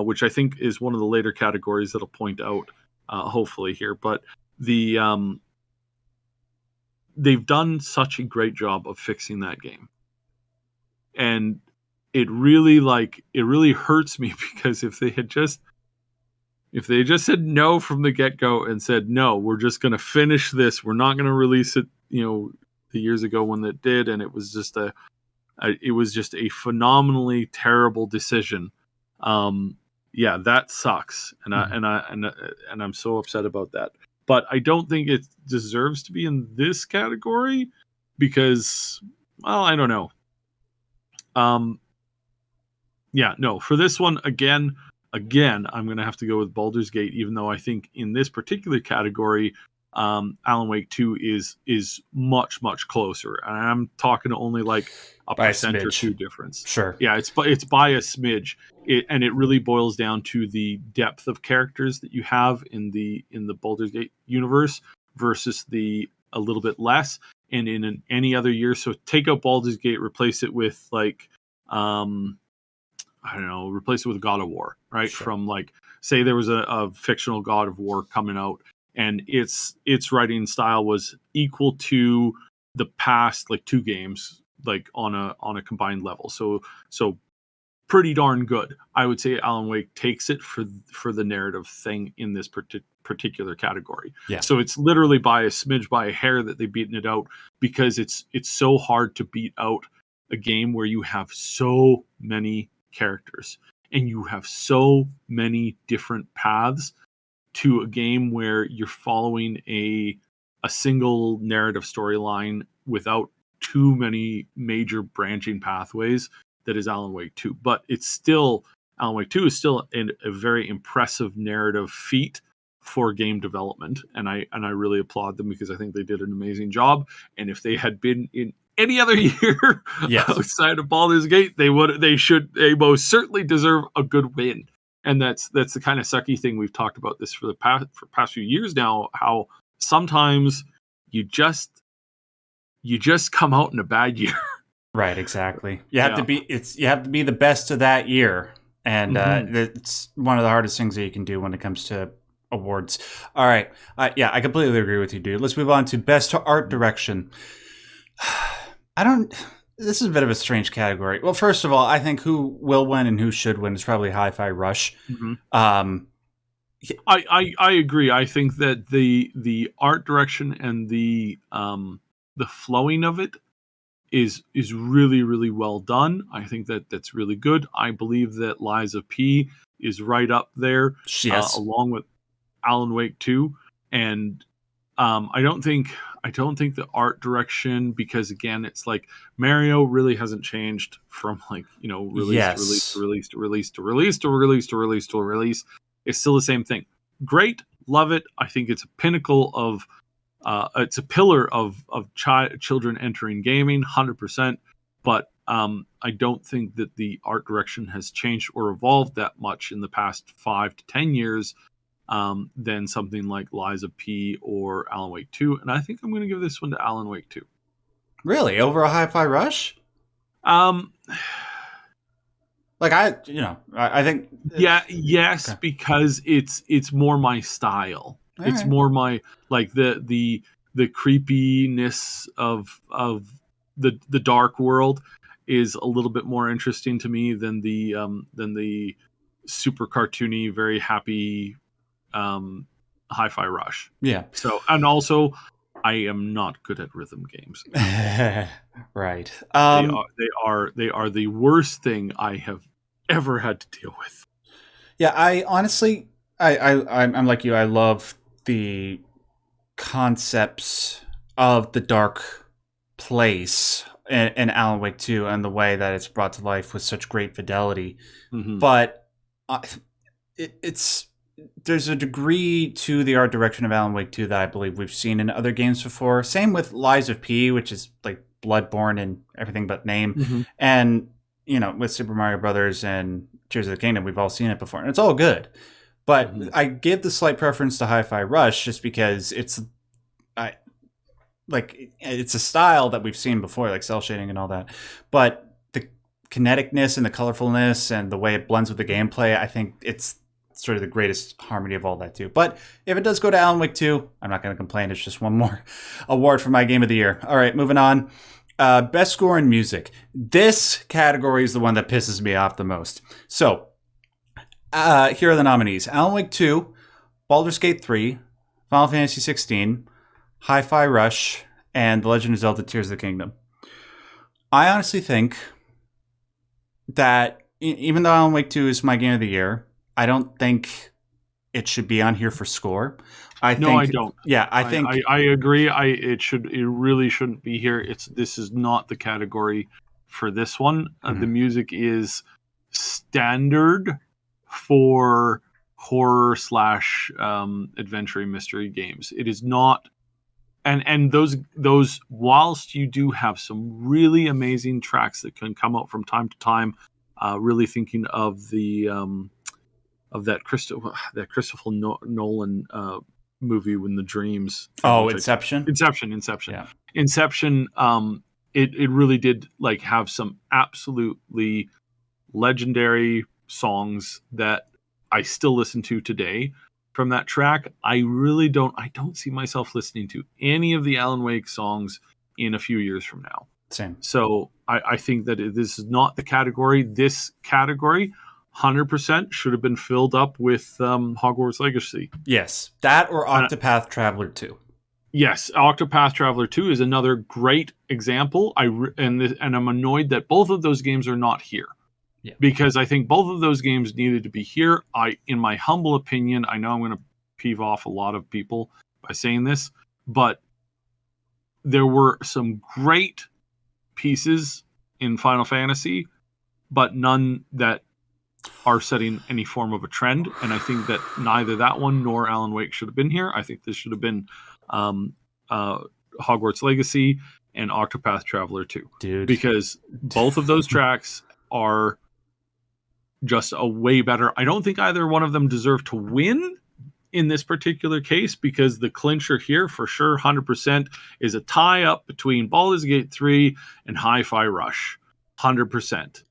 which I think is one of the later categories that I'll point out, hopefully here. But they've done such a great job of fixing that game, and it really hurts me, because if they had just said no from the get-go and said, no, we're just going to finish this, we're not going to release it, the years ago when it did, and it was just a phenomenally terrible decision. Yeah, that sucks, and I'm so upset about that. But I don't think it deserves to be in this category, because, well, I don't know. Yeah, no, for this one, again, I'm going to have to go with Baldur's Gate, even though I think in this particular category, Alan Wake 2 is much, much closer. And I'm talking only like a percent or 2 difference. Sure. Yeah, it's by a smidge. And it really boils down to the depth of characters that you have in the Baldur's Gate universe versus a little bit less. And in any other year, so take out Baldur's Gate, replace it with like, I don't know, replace it with God of War, right? Sure. From like, say there was a fictional God of War coming out, and its writing style was equal to the past like 2 games, like on a combined level. So pretty darn good. I would say Alan Wake takes it for the narrative thing in this particular category. Yeah. So it's literally by a smidge, by a hair, that they've beaten it out, because it's so hard to beat out a game where you have so many characters and you have so many different paths to a game where you're following a single narrative storyline without too many major branching pathways. That is Alan Wake 2. But Alan Wake 2 is still a very impressive narrative feat for game development, and I really applaud them, because I think they did an amazing job. And if they had been in any other year outside of Baldur's Gate, they most certainly deserve a good win. And that's the kind of sucky thing. We've talked about this for past few years now, how sometimes you just come out in a bad year. Right, exactly. You have to be the best of that year, and it's one of the hardest things that you can do when it comes to awards. All right, I completely agree with you, dude. Let's move on to best art direction. This is a bit of a strange category. Well, first of all, I think who will win and who should win is probably Hi-Fi Rush. I agree. I think that the art direction and the flowing of it is really, really well done. I think that's really good. I believe that Lies of P is right up there, along with Alan Wake 2. And I don't think the art direction, because again, it's like Mario really hasn't changed from like, release to release Yes. to release to release to release to release to release to release. It's still the same thing. Great, love it. I think it's a pinnacle of it's a pillar of children entering gaming, 100%. But I don't think that the art direction has changed or evolved that much in the past 5 to 10 years than something like Lies of P or Alan Wake 2. And I think I'm going to give this one to Alan Wake 2. Really? Over a Hi-Fi Rush? Like I think yes, okay. Because it's more my style. All it's right. More my like the creepiness of the dark world is a little bit more interesting to me than the super cartoony, very happy Hi-Fi Rush. Yeah. So, and also I am not good at rhythm games. Right. They are the worst thing I have ever had to deal with. Yeah, I honestly, I'm like you. I love the concepts of the dark place in Alan Wake 2 and the way that it's brought to life with such great fidelity. Mm-hmm. But there's a degree to the art direction of Alan Wake 2 that I believe we've seen in other games before. Same with Lies of P, which is like Bloodborne and everything but name. Mm-hmm. And with Super Mario Brothers and Tears of the Kingdom, we've all seen it before, and it's all good. But mm-hmm. I give the slight preference to Hi-Fi Rush just because it's a style that we've seen before, like cell shading and all that. But the kineticness and the colorfulness and the way it blends with the gameplay, I think it's sort of the greatest harmony of all that too. But if it does go to Alan Wake 2, I'm not going to complain. It's just one more award for my game of the year. All right, moving on. Best score in music. This category is the one that pisses me off the most. So, here are the nominees. Alan Wake 2, Baldur's Gate 3, Final Fantasy 16, Hi-Fi Rush, and The Legend of Zelda Tears of the Kingdom. I honestly think that even though Alan Wake 2 is my game of the year, I don't think it should be on here for score. I don't. Yeah, I think I agree. It really shouldn't be here. This is not the category for this one. Mm-hmm. The music is standard for horror / adventure mystery games. It is not, and those whilst you do have some really amazing tracks that can come out from time to time. Really thinking of the of that Christopher Nolan movie when the dreams. Inception. Inception. Yeah. Inception. It really did like have some absolutely legendary songs that I still listen to today from that track. I don't see myself listening to any of the Alan Wake songs in a few years from now. Same. So I think that this is not the category. This category 100% should have been filled up with Hogwarts Legacy. Yes, that or Octopath Traveler 2. Yes, Octopath Traveler 2 is another great example. And I'm annoyed that both of those games are not here. Yeah. Because I think both of those games needed to be here. In my humble opinion, I know I'm going to peeve off a lot of people by saying this, but there were some great pieces in Final Fantasy, but none that are setting any form of a trend. And I think that neither that one nor Alan Wake should have been here. I think this should have been Hogwarts Legacy and Octopath Traveler 2. Dude. Because both of those tracks are just a way better. I don't think either one of them deserve to win in this particular case, because the clincher here for sure 100% is a tie up between Baldur's Gate 3 and Hi-Fi Rush. 100%.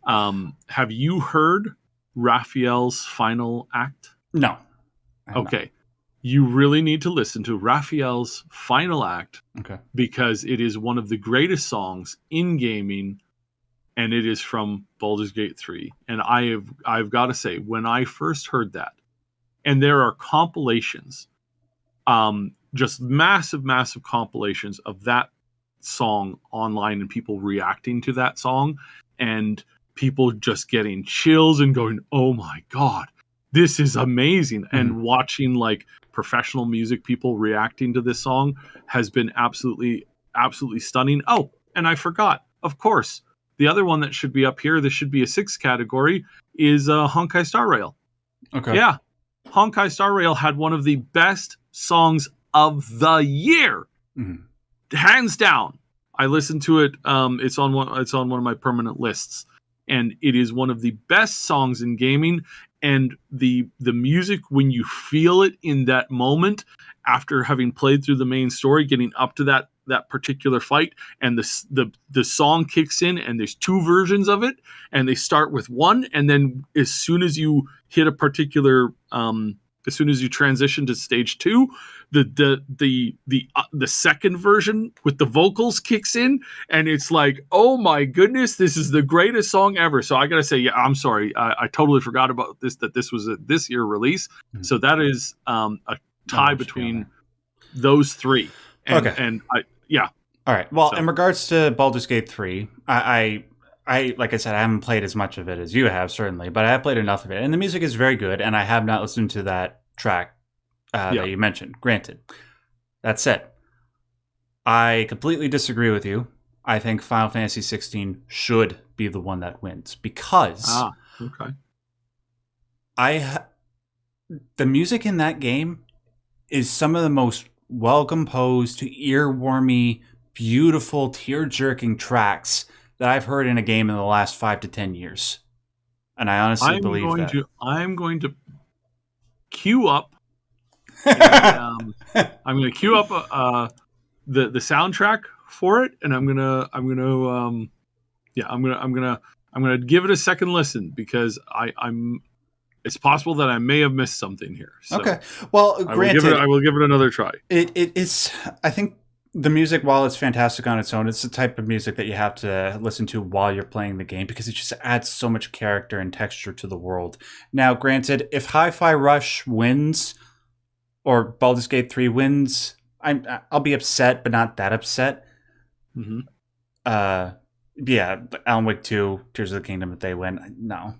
Have you heard Raphael's final act? No. Okay. You really need to listen to Raphael's final act. Okay. Because it is one of the greatest songs in gaming, and it is from Baldur's Gate 3. And I've got to say, when I first heard that, and there are compilations, just massive compilations of that song online and people reacting to that song and people just getting chills and going, oh my God, this is amazing. And watching like professional music people reacting to this song has been absolutely stunning. Oh, and I forgot, of course, the other one that should be up here, this should be a 6th category, is Honkai Star Rail. Okay. Yeah. Honkai Star Rail had one of the best songs of the year. Hands down. I listened to it. It's on one of my permanent lists. And it is one of the best songs in gaming. And the music, when you feel it in that moment, after having played through the main story, getting up to that particular fight, and the song kicks in, and there's 2 versions of it, and they start with one, and then as soon as you hit a particular, as soon as you transition to stage 2, the second version with the vocals kicks in, and it's like, oh my goodness, this is the greatest song ever. So I gotta say, yeah, I'm sorry, I totally forgot about this, that this was a this year release. So that is a tie between those 3. And yeah. All right. Well, in regards to Baldur's Gate 3, I like I said, I haven't played as much of it as you have, certainly, but I have played enough of it, and the music is very good. And I have not listened to that track that you mentioned. Granted, that said, I completely disagree with you. I think Final Fantasy 16 should be the one that wins because the music in that game is some of the most well-composed, ear-warmy, beautiful, tear-jerking tracks that I've heard in a game in the last 5 to 10 years. And I honestly believe that. I'm going to queue up. I'm going to queue up the soundtrack for it, and I'm gonna give it a second listen because I'm. It's possible that I may have missed something here. So okay. Well, granted, I will give it another try. It's. I think the music, while it's fantastic on its own, it's the type of music that you have to listen to while you're playing the game because it just adds so much character and texture to the world. Now, granted, if Hi-Fi Rush wins or Baldur's Gate 3 wins, I'll be upset, but not that upset. Yeah, Alan Wake 2, Tears of the Kingdom, if they win, no.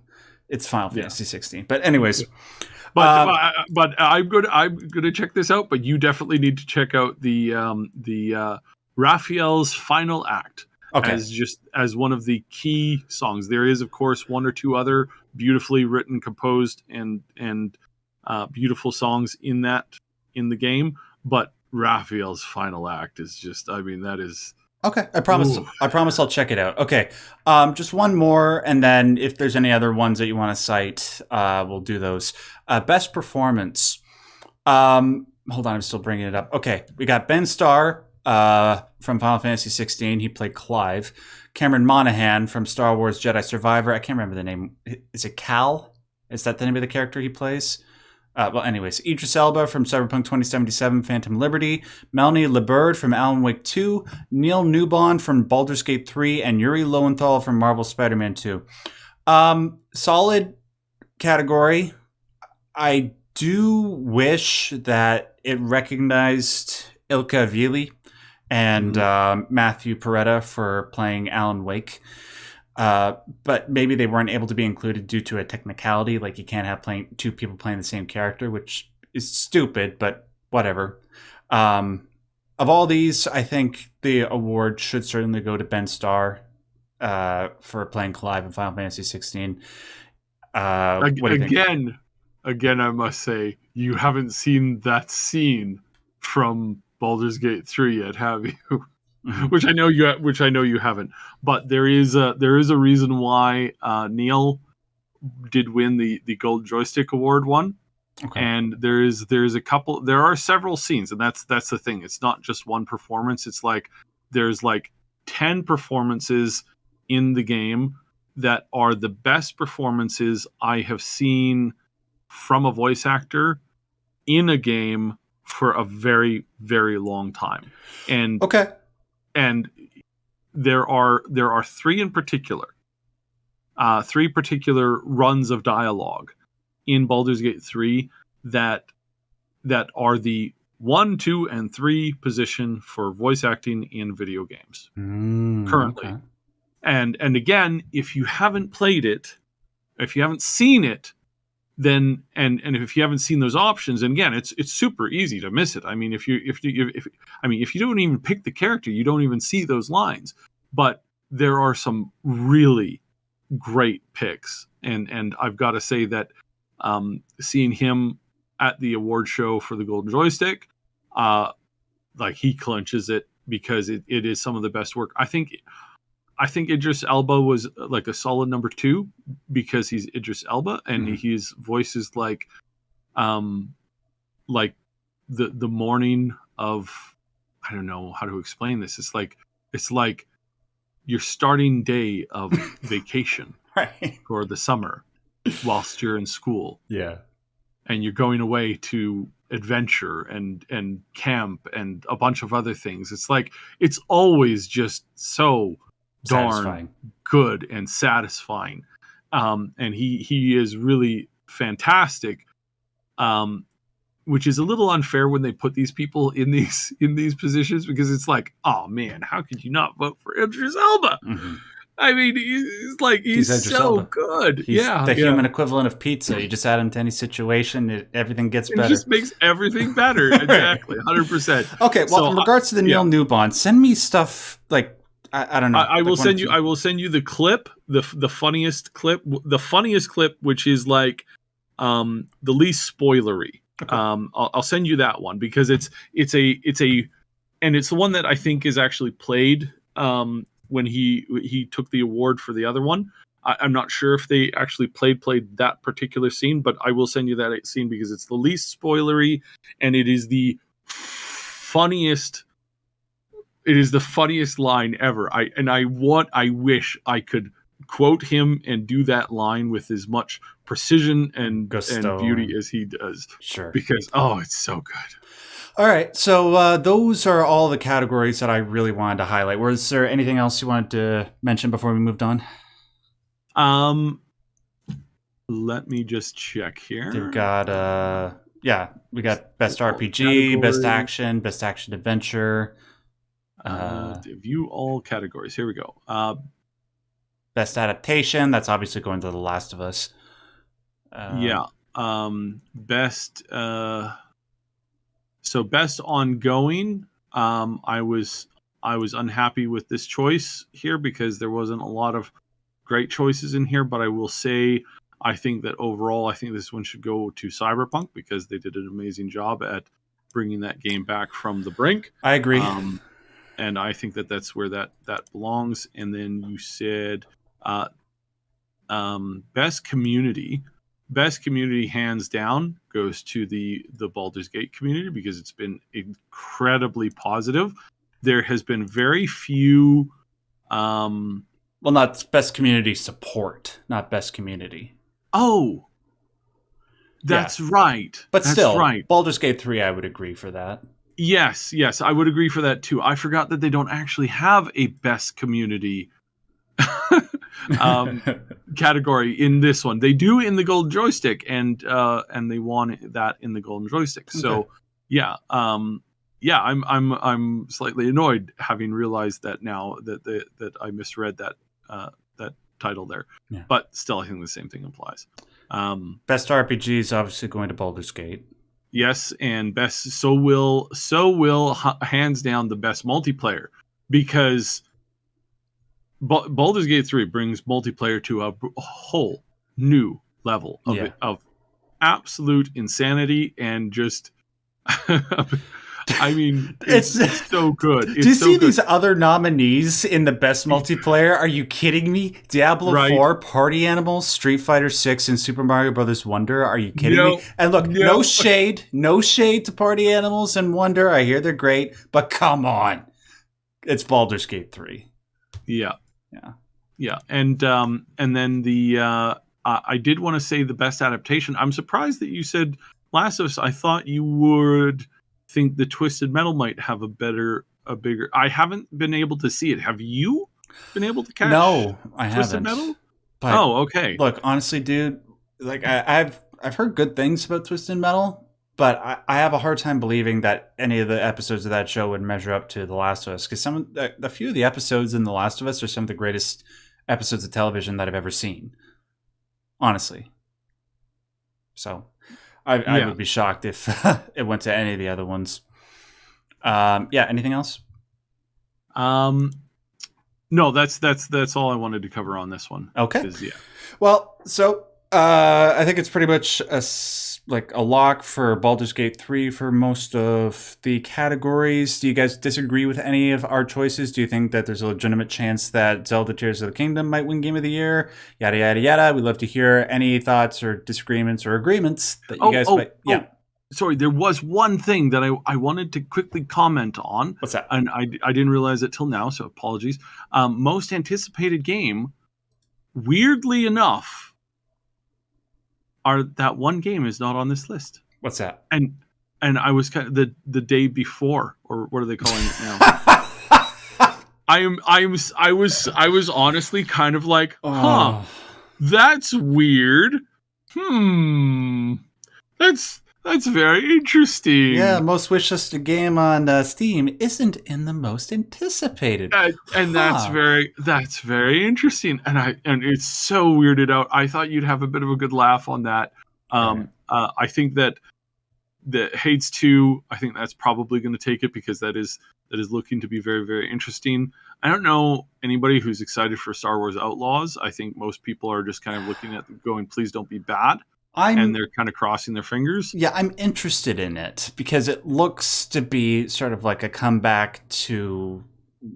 It's Final Fantasy 16. But anyways, but I'm gonna check this out. But you definitely need to check out the Raphael's Final Act as one of the key songs. There is, of course, 1 or 2 other beautifully written, composed, and beautiful songs in the game. But Raphael's Final Act is just, I mean, that is. Okay, I promise. Ooh. I promise I'll check it out. Okay, just one more, and then if there's any other ones that you want to cite, we'll do those. Best performance. Hold on, I'm still bringing it up. Okay, we got Ben Starr from Final Fantasy 16. He played Clive. Cameron Monaghan from Star Wars Jedi Survivor. I can't remember the name. Is it Cal? Is that the name of the character he plays? Well, anyways, Idris Elba from Cyberpunk 2077, Phantom Liberty, Melanie LeBird from Alan Wake 2, Neil Newbon from Baldur's Gate 3, and Yuri Lowenthal from Marvel Spider-Man 2. Solid category. I do wish that it recognized Ilka Vili and Matthew Peretta for playing Alan Wake. But maybe they weren't able to be included due to a technicality, like you can't have 2 people playing the same character, which is stupid, but whatever. Of all these, I think the award should certainly go to Ben Starr for playing Clive in Final Fantasy 16. Again, I must say, you haven't seen that scene from Baldur's Gate 3 yet, have you? Which I know you haven't, but there is a reason why Neil did win the Gold Joystick Award one, and there are several scenes, and that's the thing. It's not just one performance. It's like there's like 10 performances in the game that are the best performances I have seen from a voice actor in a game for a very, very long time, And there are 3 in particular, 3 particular runs of dialogue in Baldur's Gate 3 that are the 1, 2, and 3 position for voice acting in video games currently. Okay. And again, if you haven't played it, if you haven't seen it, then and if you haven't seen those options, and again, it's super easy to miss it. I mean, if you don't even pick the character, you don't even see those lines. But there are some really great picks, and I've got to say that seeing him at the award show for the Golden Joystick, like he clinches it because it is some of the best work. I think Idris Elba was like a solid number 2 because he's Idris Elba and his voice is like the morning of, I don't know how to explain this. It's like your starting day of vacation right. for the summer whilst you're in school. Yeah. And you're going away to adventure and camp and a bunch of other things. It's like, it's always just so darn good and satisfying. And he is really fantastic. Which is a little unfair when they put these people in these positions, because it's like, oh man, how could you not vote for Idris Elba? Mm-hmm. I mean, he's so Elba. Good. He's the human equivalent of pizza. You just add him to any situation, everything gets better. It just makes everything better. Exactly, 100%. Okay, well, so, in regards to the Neil Newbon, send me stuff like I don't know. I will send you. I will send you the clip, the funniest clip, which is like the least spoilery. Okay. I'll send you that one because it's the one that I think is actually played when he took the award for the other one. I'm not sure if they actually played that particular scene, but I will send you that scene because it's the least spoilery and it is the funniest. It is the funniest line ever. I wish I could quote him and do that line with as much precision and beauty as he does. Sure. Because, it's so good. All right. So those are all the categories that I really wanted to highlight. Was there anything else you wanted to mention before we moved on? Let me just check here. We've got, we got Best RPG, Best Action Adventure. View all categories. Here we go. Best Adaptation. That's obviously going to The Last of Us. Best. So Best Ongoing. I was unhappy with this choice here because there wasn't a lot of great choices in here. But I will say, I think that overall, I think this one should go to Cyberpunk because they did an amazing job at bringing that game back from the brink. I agree. And I think that that's where that belongs. And then you said Best Community. Best Community, hands down, goes to the Baldur's Gate community because it's been incredibly positive. There has been very few... well, not Best Community Support, not Best Community. Oh! That's right. But that's still, right. Baldur's Gate 3, I would agree for that. Yes, I would agree for that too. I forgot that they don't actually have a Best Community category in this one. They do in the Golden Joystick, and they won that in the Golden Joystick. So I'm slightly annoyed having realized that now that I misread that title there. Yeah. But still, I think the same thing applies. Best RPG is obviously going to Baldur's Gate. Yes, and so will hands down the best multiplayer, because Baldur's Gate 3 brings multiplayer to a whole new level of absolute insanity and just I mean, it's so good. Do you see these other nominees in the best multiplayer? Are you kidding me? Diablo 4, Party Animals, Street Fighter 6, and Super Mario Brothers Wonder. Are you kidding me? And look, no shade to Party Animals and Wonder. I hear they're great, but come on. It's Baldur's Gate 3. Yeah. And then the I did want to say the best adaptation. I'm surprised that you said Last of Us. I thought you would think the Twisted Metal might have a bigger. I haven't been able to see it. Have you been able to catch? No, I Twisted haven't. Metal? But okay. Look, honestly, dude, like I've heard good things about Twisted Metal, but I have a hard time believing that any of the episodes of that show would measure up to The Last of Us, because a few of the episodes in The Last of Us are some of the greatest episodes of television that I've ever seen. Honestly. So I would be shocked if it went to any of the other ones. Anything else? No, that's all I wanted to cover on this one. Okay. Well, so I think it's pretty much a lock for Baldur's Gate 3 for most of the categories. Do you guys disagree with any of our choices? Do you think that there's a legitimate chance that Zelda Tears of the Kingdom might win Game of the Year? Yada, yada, yada. We'd love to hear any thoughts or disagreements or agreements that you guys might... Yeah. Sorry, there was one thing that I wanted to quickly comment on. What's that? And I didn't realize it till now, so apologies. Most anticipated game, weirdly enough, that one game is not on this list. What's that? And I was kind of the day before, or what are they calling it now? I was honestly kind of like, that's weird. That's very interesting. Yeah, most wished game on Steam isn't in the most anticipated, and that's very interesting. And it's so weirded out. I thought you'd have a bit of a good laugh on that. I think that the Hades 2, I think that's probably going to take it because that is looking to be very, very interesting. I don't know anybody who's excited for Star Wars Outlaws. I think most people are just kind of looking at going, please don't be bad. And they're kind of crossing their fingers. Yeah, I'm interested in it because it looks to be sort of like a comeback to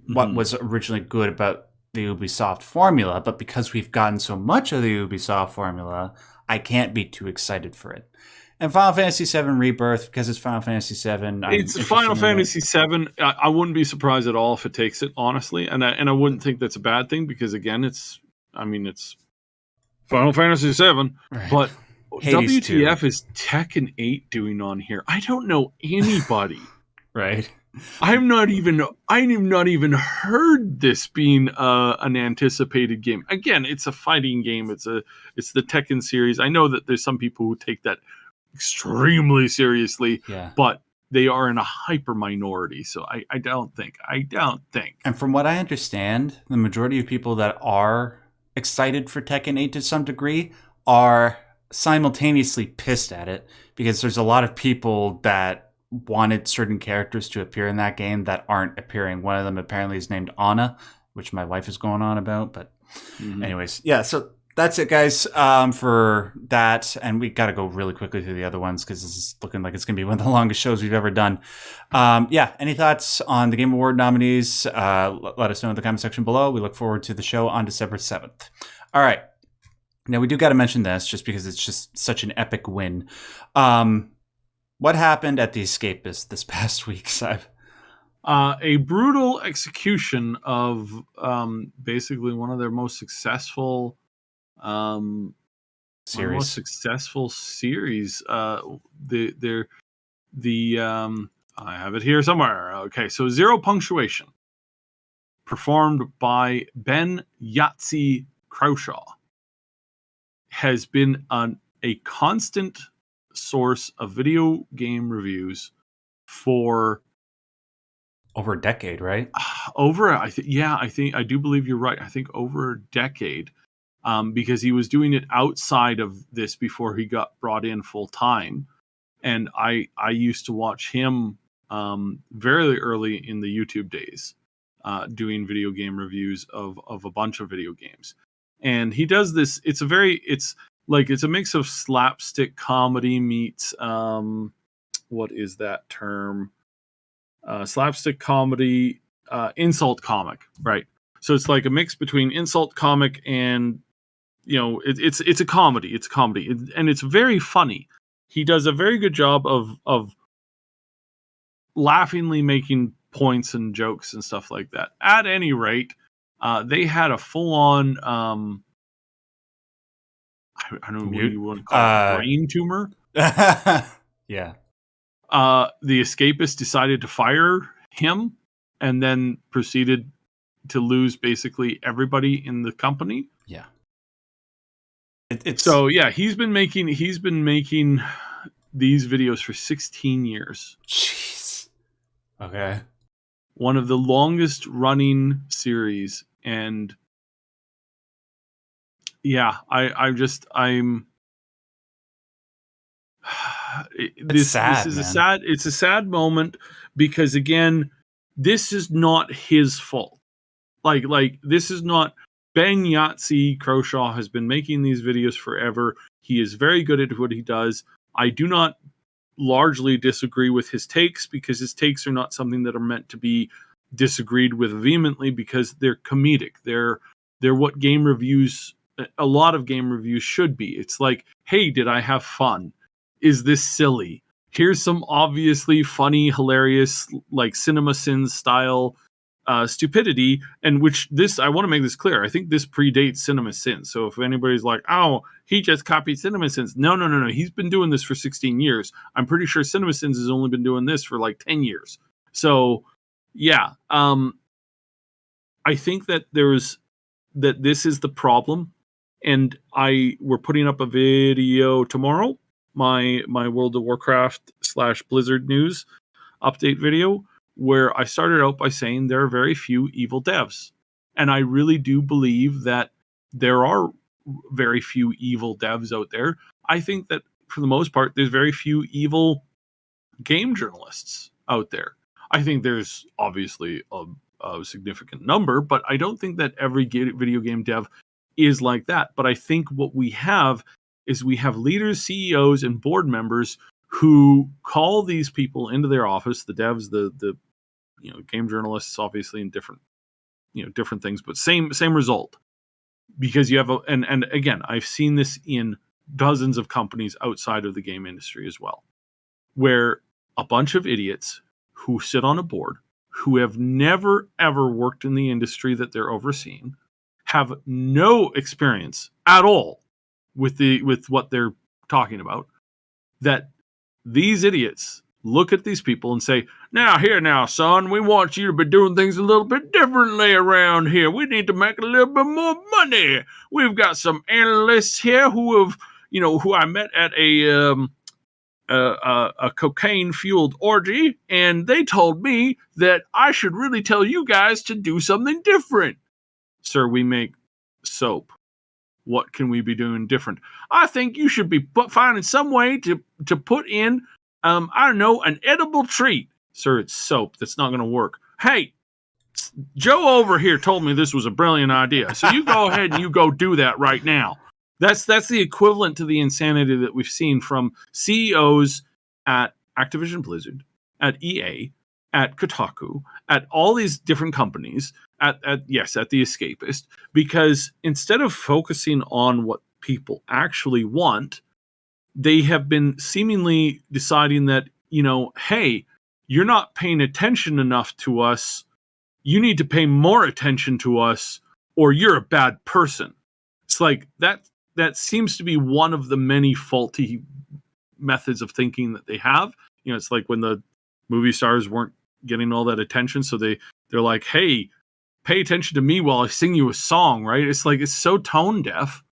what was originally good about the Ubisoft formula. But because we've gotten so much of the Ubisoft formula, I can't be too excited for it. And Final Fantasy VII Rebirth, because it's Final Fantasy VII. It's Final Fantasy VII. I wouldn't be surprised at all if it takes it, honestly. And I wouldn't think that's a bad thing because, again, it's Final Fantasy VII. Right. But... Hades WTF 2. is Tekken 8 doing on here? I don't know anybody. Right. I've not even heard this being an anticipated game. Again, it's a fighting game. It's the Tekken series. I know that there's some people who take that extremely seriously, but they are in a hyper minority. So I don't think. And from what I understand, the majority of people that are excited for Tekken 8 to some degree are simultaneously pissed at it because there's a lot of people that wanted certain characters to appear in that game that aren't appearing. One of them apparently is named Anna, which my wife is going on about. But anyways, so that's it, guys, for that. And we got to go really quickly through the other ones because this is looking like it's going to be one of the longest shows we've ever done. Any thoughts on the Game Award nominees? Let us know in the comment section below. We look forward to the show on December 7th. All right. Now, we do got to mention this just because it's just such an epic win. What happened at the Escapist this past week, Syb? A brutal execution of basically one of their most successful series. I have it here somewhere. Okay, so Zero Punctuation, performed by Ben Yahtzee Crawshaw, has been a constant source of video game reviews for over a decade, right? I do believe you're right. I think over a decade, because he was doing it outside of this before he got brought in full time. And I used to watch him very early in the YouTube days, doing video game reviews of a bunch of video games. And he does this. It's a mix of slapstick comedy meets what is that term? Slapstick comedy, insult comic, right? So it's like a mix between insult comic and it's a comedy. It's comedy, and it's very funny. He does a very good job of laughingly making points and jokes and stuff like that. At any rate, they had a full-on I don't know what you want to call it, brain tumor. Yeah. The Escapist decided to fire him and then proceeded to lose basically everybody in the company. Yeah. He's been making these videos for 16 years. Jeez. Okay. One of the longest running series, and I'm This is it's a sad moment because, again, this is not his fault. Like this is not Ben Yahtzee Croshaw has been making these videos forever. He is very good at what he does. I do not largely disagree with his takes because his takes are not something that are meant to be disagreed with vehemently because they're comedic. They're what a lot of game reviews should be. It's like, hey, did I have fun? Is this silly? Here's some obviously funny, hilarious, like CinemaSins style stupidity, and which this, I want to make this clear, I think this predates CinemaSins. So if anybody's like, oh, he just copied CinemaSins, no, he's been doing this for 16 years. I'm pretty sure CinemaSins has only been doing this for like 10 years. So yeah, I think that this is the problem, and we're putting up a video tomorrow, my World of Warcraft / Blizzard news update video, where I started out by saying there are very few evil devs. And I really do believe that there are very few evil devs out there. I think that for the most part, there's very few evil game journalists out there. I think there's obviously a significant number, but I don't think that every video game dev is like that. But I think what we have is we have leaders, CEOs, and board members who call these people into their office, the devs, the game journalists, obviously in different things, but same result. Because you have and again, I've seen this in dozens of companies outside of the game industry as well, where a bunch of idiots who sit on a board, who have never ever worked in the industry that they're overseeing, have no experience at all with what they're talking about, that these idiots look at these people and say, now, son, we want you to be doing things a little bit differently around here. We need to make a little bit more money. We've got some analysts here who I met at a cocaine-fueled orgy, and they told me that I should really tell you guys to do something different. Sir, we make soap. What can we be doing different? I think you should be finding some way to put in, I don't know, an edible treat. Sir, it's soap. That's not going to work. Hey, Joe over here told me this was a brilliant idea. So you go ahead and you go do that right now. That's the equivalent to the insanity that we've seen from CEOs at Activision Blizzard, at EA, at Kotaku, at all these different companies, at the Escapist, because instead of focusing on what people actually want, they have been seemingly deciding that, hey, you're not paying attention enough to us. You need to pay more attention to us, or you're a bad person. It's like that seems to be one of the many faulty methods of thinking that they have. It's like when the movie stars weren't getting all that attention, so they're like, hey, pay attention to me while I sing you a song, right? It's like, it's so tone deaf.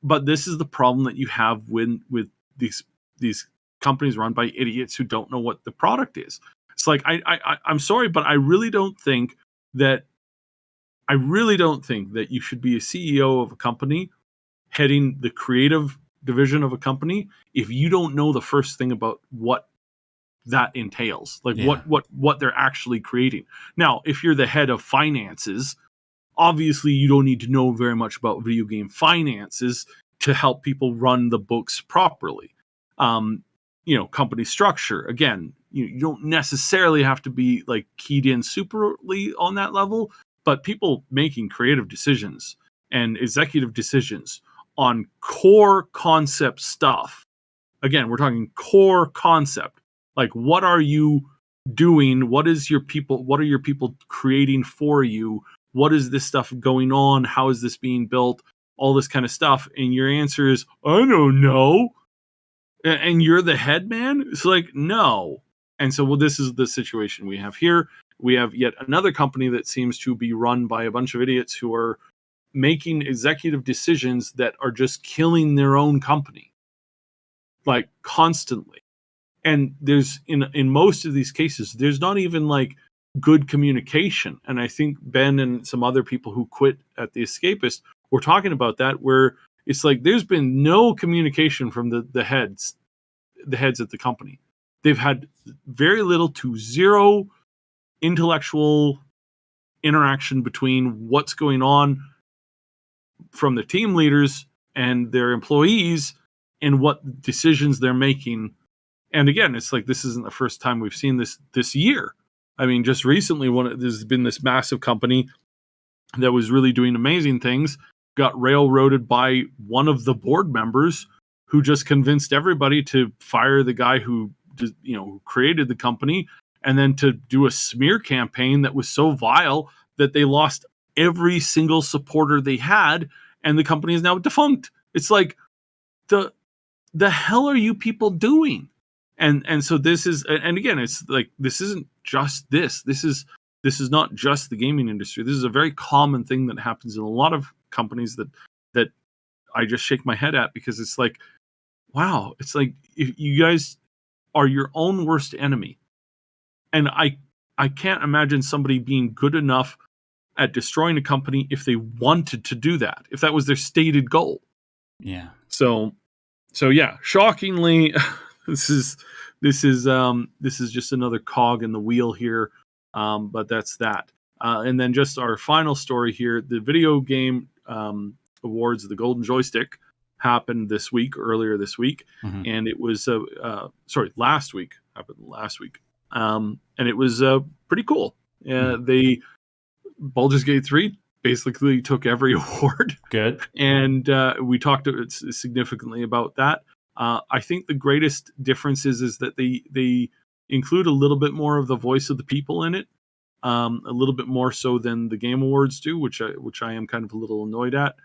But this is the problem that you have with these companies run by idiots who don't know what the product is. It's like, I'm sorry, but I really don't think that you should be a CEO of a company heading the creative division of a company if you don't know the first thing about what that entails, like what they're actually creating. Now, if you're the head of finances, obviously you don't need to know very much about video game finances to help people run the books properly. Company structure, again, you don't necessarily have to be like keyed in superly on that level, but people making creative decisions and executive decisions on core concept stuff. Again, we're talking core concept. Like, what are you doing? What are your people creating for you? What is this stuff going on? How is this being built? All this kind of stuff. And your answer is, I don't know. And you're the head man? It's like, no. And so, this is the situation we have here. We have yet another company that seems to be run by a bunch of idiots who are making executive decisions that are just killing their own company, like, constantly. And there's in most of these cases, there's not even like good communication. And I think Ben and some other people who quit at The Escapist were talking about that, where it's like there's been no communication from the heads the heads at the company. They've had very little to zero intellectual interaction between what's going on from the team leaders and their employees and what decisions they're making. And again, it's like, this isn't the first time we've seen this year. I mean, just recently, there's been this massive company that was really doing amazing things, got railroaded by one of the board members who just convinced everybody to fire the guy who created the company, and then to do a smear campaign that was so vile that they lost every single supporter they had, and the company is now defunct. It's like, the hell are you people doing? And so this is, and again, it's like, this isn't just this. This is not just the gaming industry. This is a very common thing that happens in a lot of companies that I just shake my head at, because it's like, wow, it's like, if you guys are your own worst enemy. And I can't imagine somebody being good enough at destroying a company if they wanted to do that, if that was their stated goal. Yeah. So yeah, shockingly, this is just another cog in the wheel here. But that's that. And then just our final story here, the video game awards, the Golden Joystick, happened earlier this week. Mm-hmm. And it was, last week. And it was pretty significantly they, Baldur's Gate 3 basically took every award. Good. And we talked significantly about that. I think the greatest difference is that they include a little bit more of the voice of the people in it, a little bit more so than the Game Awards do, which I am kind of a little annoyed at.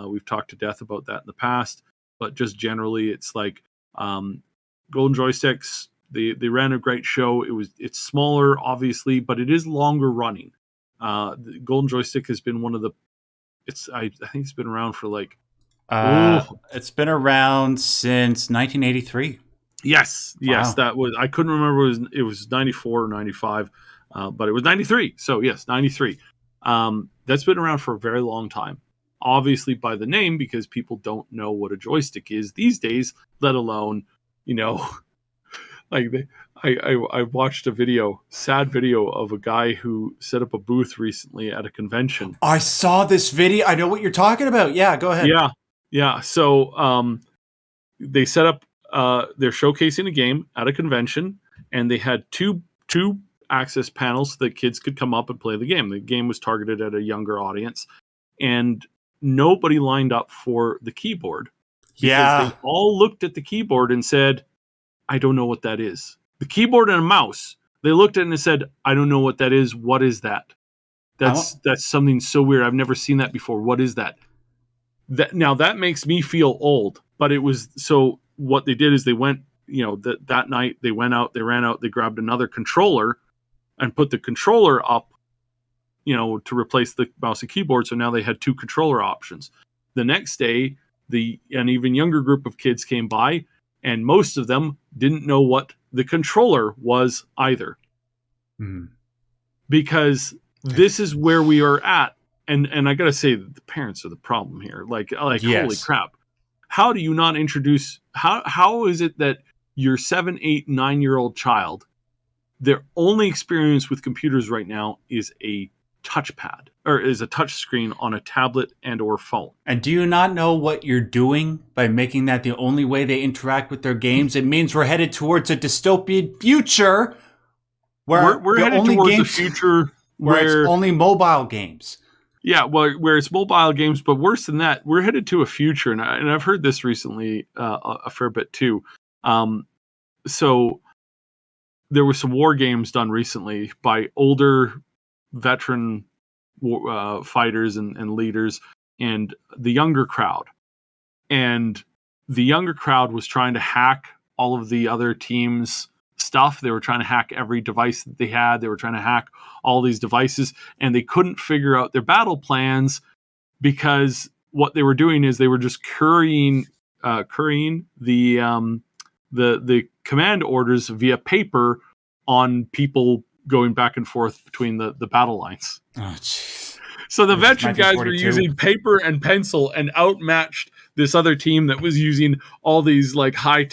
We've talked to death about that in the past, but just generally, it's like Golden Joysticks. They ran a great show. It's smaller, obviously, but it is longer running. The Golden Joystick has been one of the. I think it's been around for like. It's been around since 1983. Yes, Wow. That was. I couldn't remember. It was 94 or 95, but it was 93. So yes, 93. That's been around for a very long time. Obviously, by the name, because people don't know what a joystick is these days, let alone, like I watched a sad video of a guy who set up a booth recently at a convention. I saw this video. I know what you're talking about. Yeah, go ahead. Yeah. So they set up. They're showcasing a game at a convention, and they had two access panels so that kids could come up and play the game. The game was targeted at a younger audience, and nobody lined up for the keyboard. Yeah. They all looked at the keyboard and said, I don't know what that is. The keyboard and a mouse. They looked at it and said, I don't know what that is. What is that? That's something so weird. I've never seen that before. What is that? Now that makes me feel old, but it was, so what they did is they went, that night they went out, they ran out, they grabbed another controller and put the controller up, to replace the mouse and keyboard. So now they had two controller options. The next day, an even younger group of kids came by, and most of them didn't know what the controller was either. Mm. Because this is where we are at. And I got to say, the parents are the problem here. Like yes. Holy crap. How do you not introduce, how is it that your 7, 8, 9-year-old child, their only experience with computers right now is a touchpad, or is a touch screen on a tablet and or phone? And do you not know what you're doing by making that the only way they interact with their games? It means we're headed towards a dystopian future where we're headed towards a future where it's only mobile games. Yeah, well, where it's mobile games, but worse than that, we're headed to a future, and I've heard this recently a fair bit too. So there were some war games done recently by older veteran fighters and leaders, and the younger crowd. And the younger crowd was trying to hack all of the other teams' stuff. They were trying to hack every device that they had. They were trying to hack all these devices, and they couldn't figure out their battle plans, because what they were doing is they were just currying the command orders via paper on people going back and forth between the battle lines. Oh, jeez. So the veteran guys were using paper and pencil and outmatched this other team that was using all these like high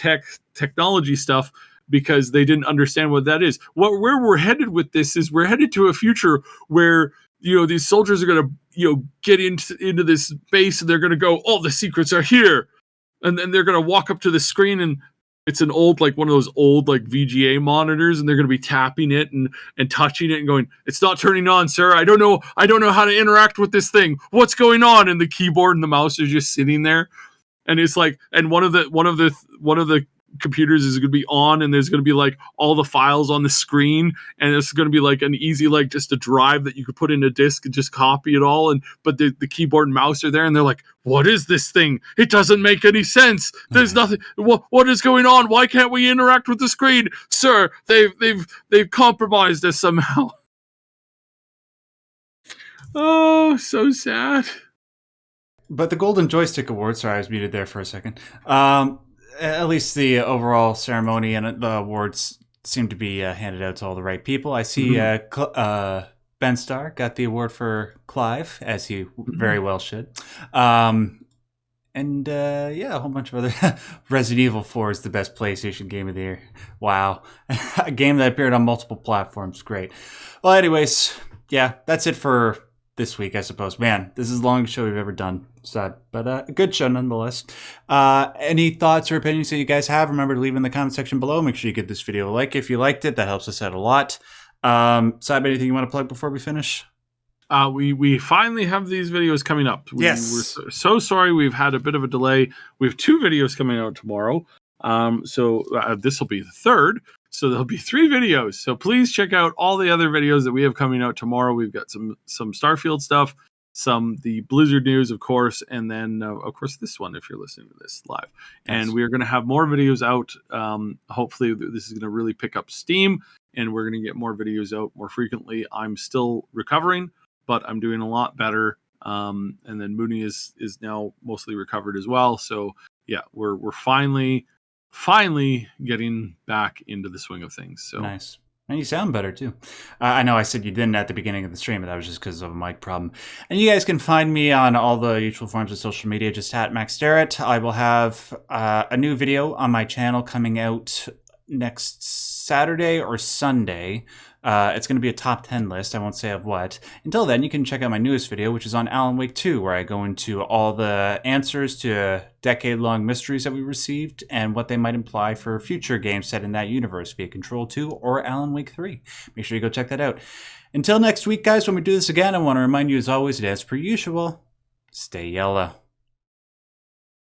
technology stuff because they didn't understand what that is. Where we're headed with this is we're headed to a future where, you know, these soldiers are going to, you know, get into this base and they're going to go, oh, the secrets are here. And then they're going to walk up to the screen and it's an old, like one of those old like VGA monitors, and they're going to be tapping it and touching it and going, it's not turning on, sir. I don't know how to interact with this thing. What's going on? And the keyboard and the mouse are just sitting there. And it's like, and one of the computers is going to be on, and there's going to be like all the files on the screen, and it's going to be like an easy, like just a drive that you could put in a disk and just copy it all. And but the keyboard and mouse are there, and they're like, what is this thing? It doesn't make any sense. There's nothing. What is going on? Why can't we interact with the screen, sir? They've compromised us somehow. Oh, so sad. But the Golden Joystick Awards, sorry, I was muted there for a second. At least the overall ceremony and the awards seem to be handed out to all the right people. I see Ben Starr got the award for Clive, as he very well should. And a whole bunch of other... Resident Evil 4 is the best PlayStation game of the year. Wow. A game that appeared on multiple platforms. Great. Well, anyways, yeah, that's it for this week, I suppose. Man, this is the longest show we've ever done. Sad, but a good show nonetheless. Any thoughts or opinions that you guys have, remember to leave in the comment section below. Make sure you give this video a like if you liked it. That helps us out a lot. Sab, anything you want to plug before we finish? We finally have these videos coming up. Yes. We're so sorry we've had a bit of a delay. We have 2 videos coming out tomorrow. So this will be the third. So there'll be 3 videos. So please check out all the other videos that we have coming out tomorrow. We've got some Starfield stuff, the Blizzard news, of course, and then, of course, this one if you're listening to this live. Yes. And we're going to have more videos out. Hopefully, this is going to really pick up steam, and we're going to get more videos out more frequently. I'm still recovering, but I'm doing a lot better. And then Mooney is now mostly recovered as well. So, yeah, we're finally getting back into the swing of things. So nice. And you sound better too. I know I said you didn't at the beginning of the stream, but that was just because of a mic problem. And you guys can find me on all the usual forms of social media, just at Max Derrat. I will have a new video on my channel coming out next Saturday or Sunday. It's going to be a top 10 list. I won't say of what. Until then, you can check out my newest video, which is on Alan Wake 2, where I go into all the answers to decade-long mysteries that we received and what they might imply for future games set in that universe, via Control 2 or Alan Wake 3. Make sure you go check that out. Until next week, guys, when we do this again, I want to remind you, as always, as per usual, stay yellow.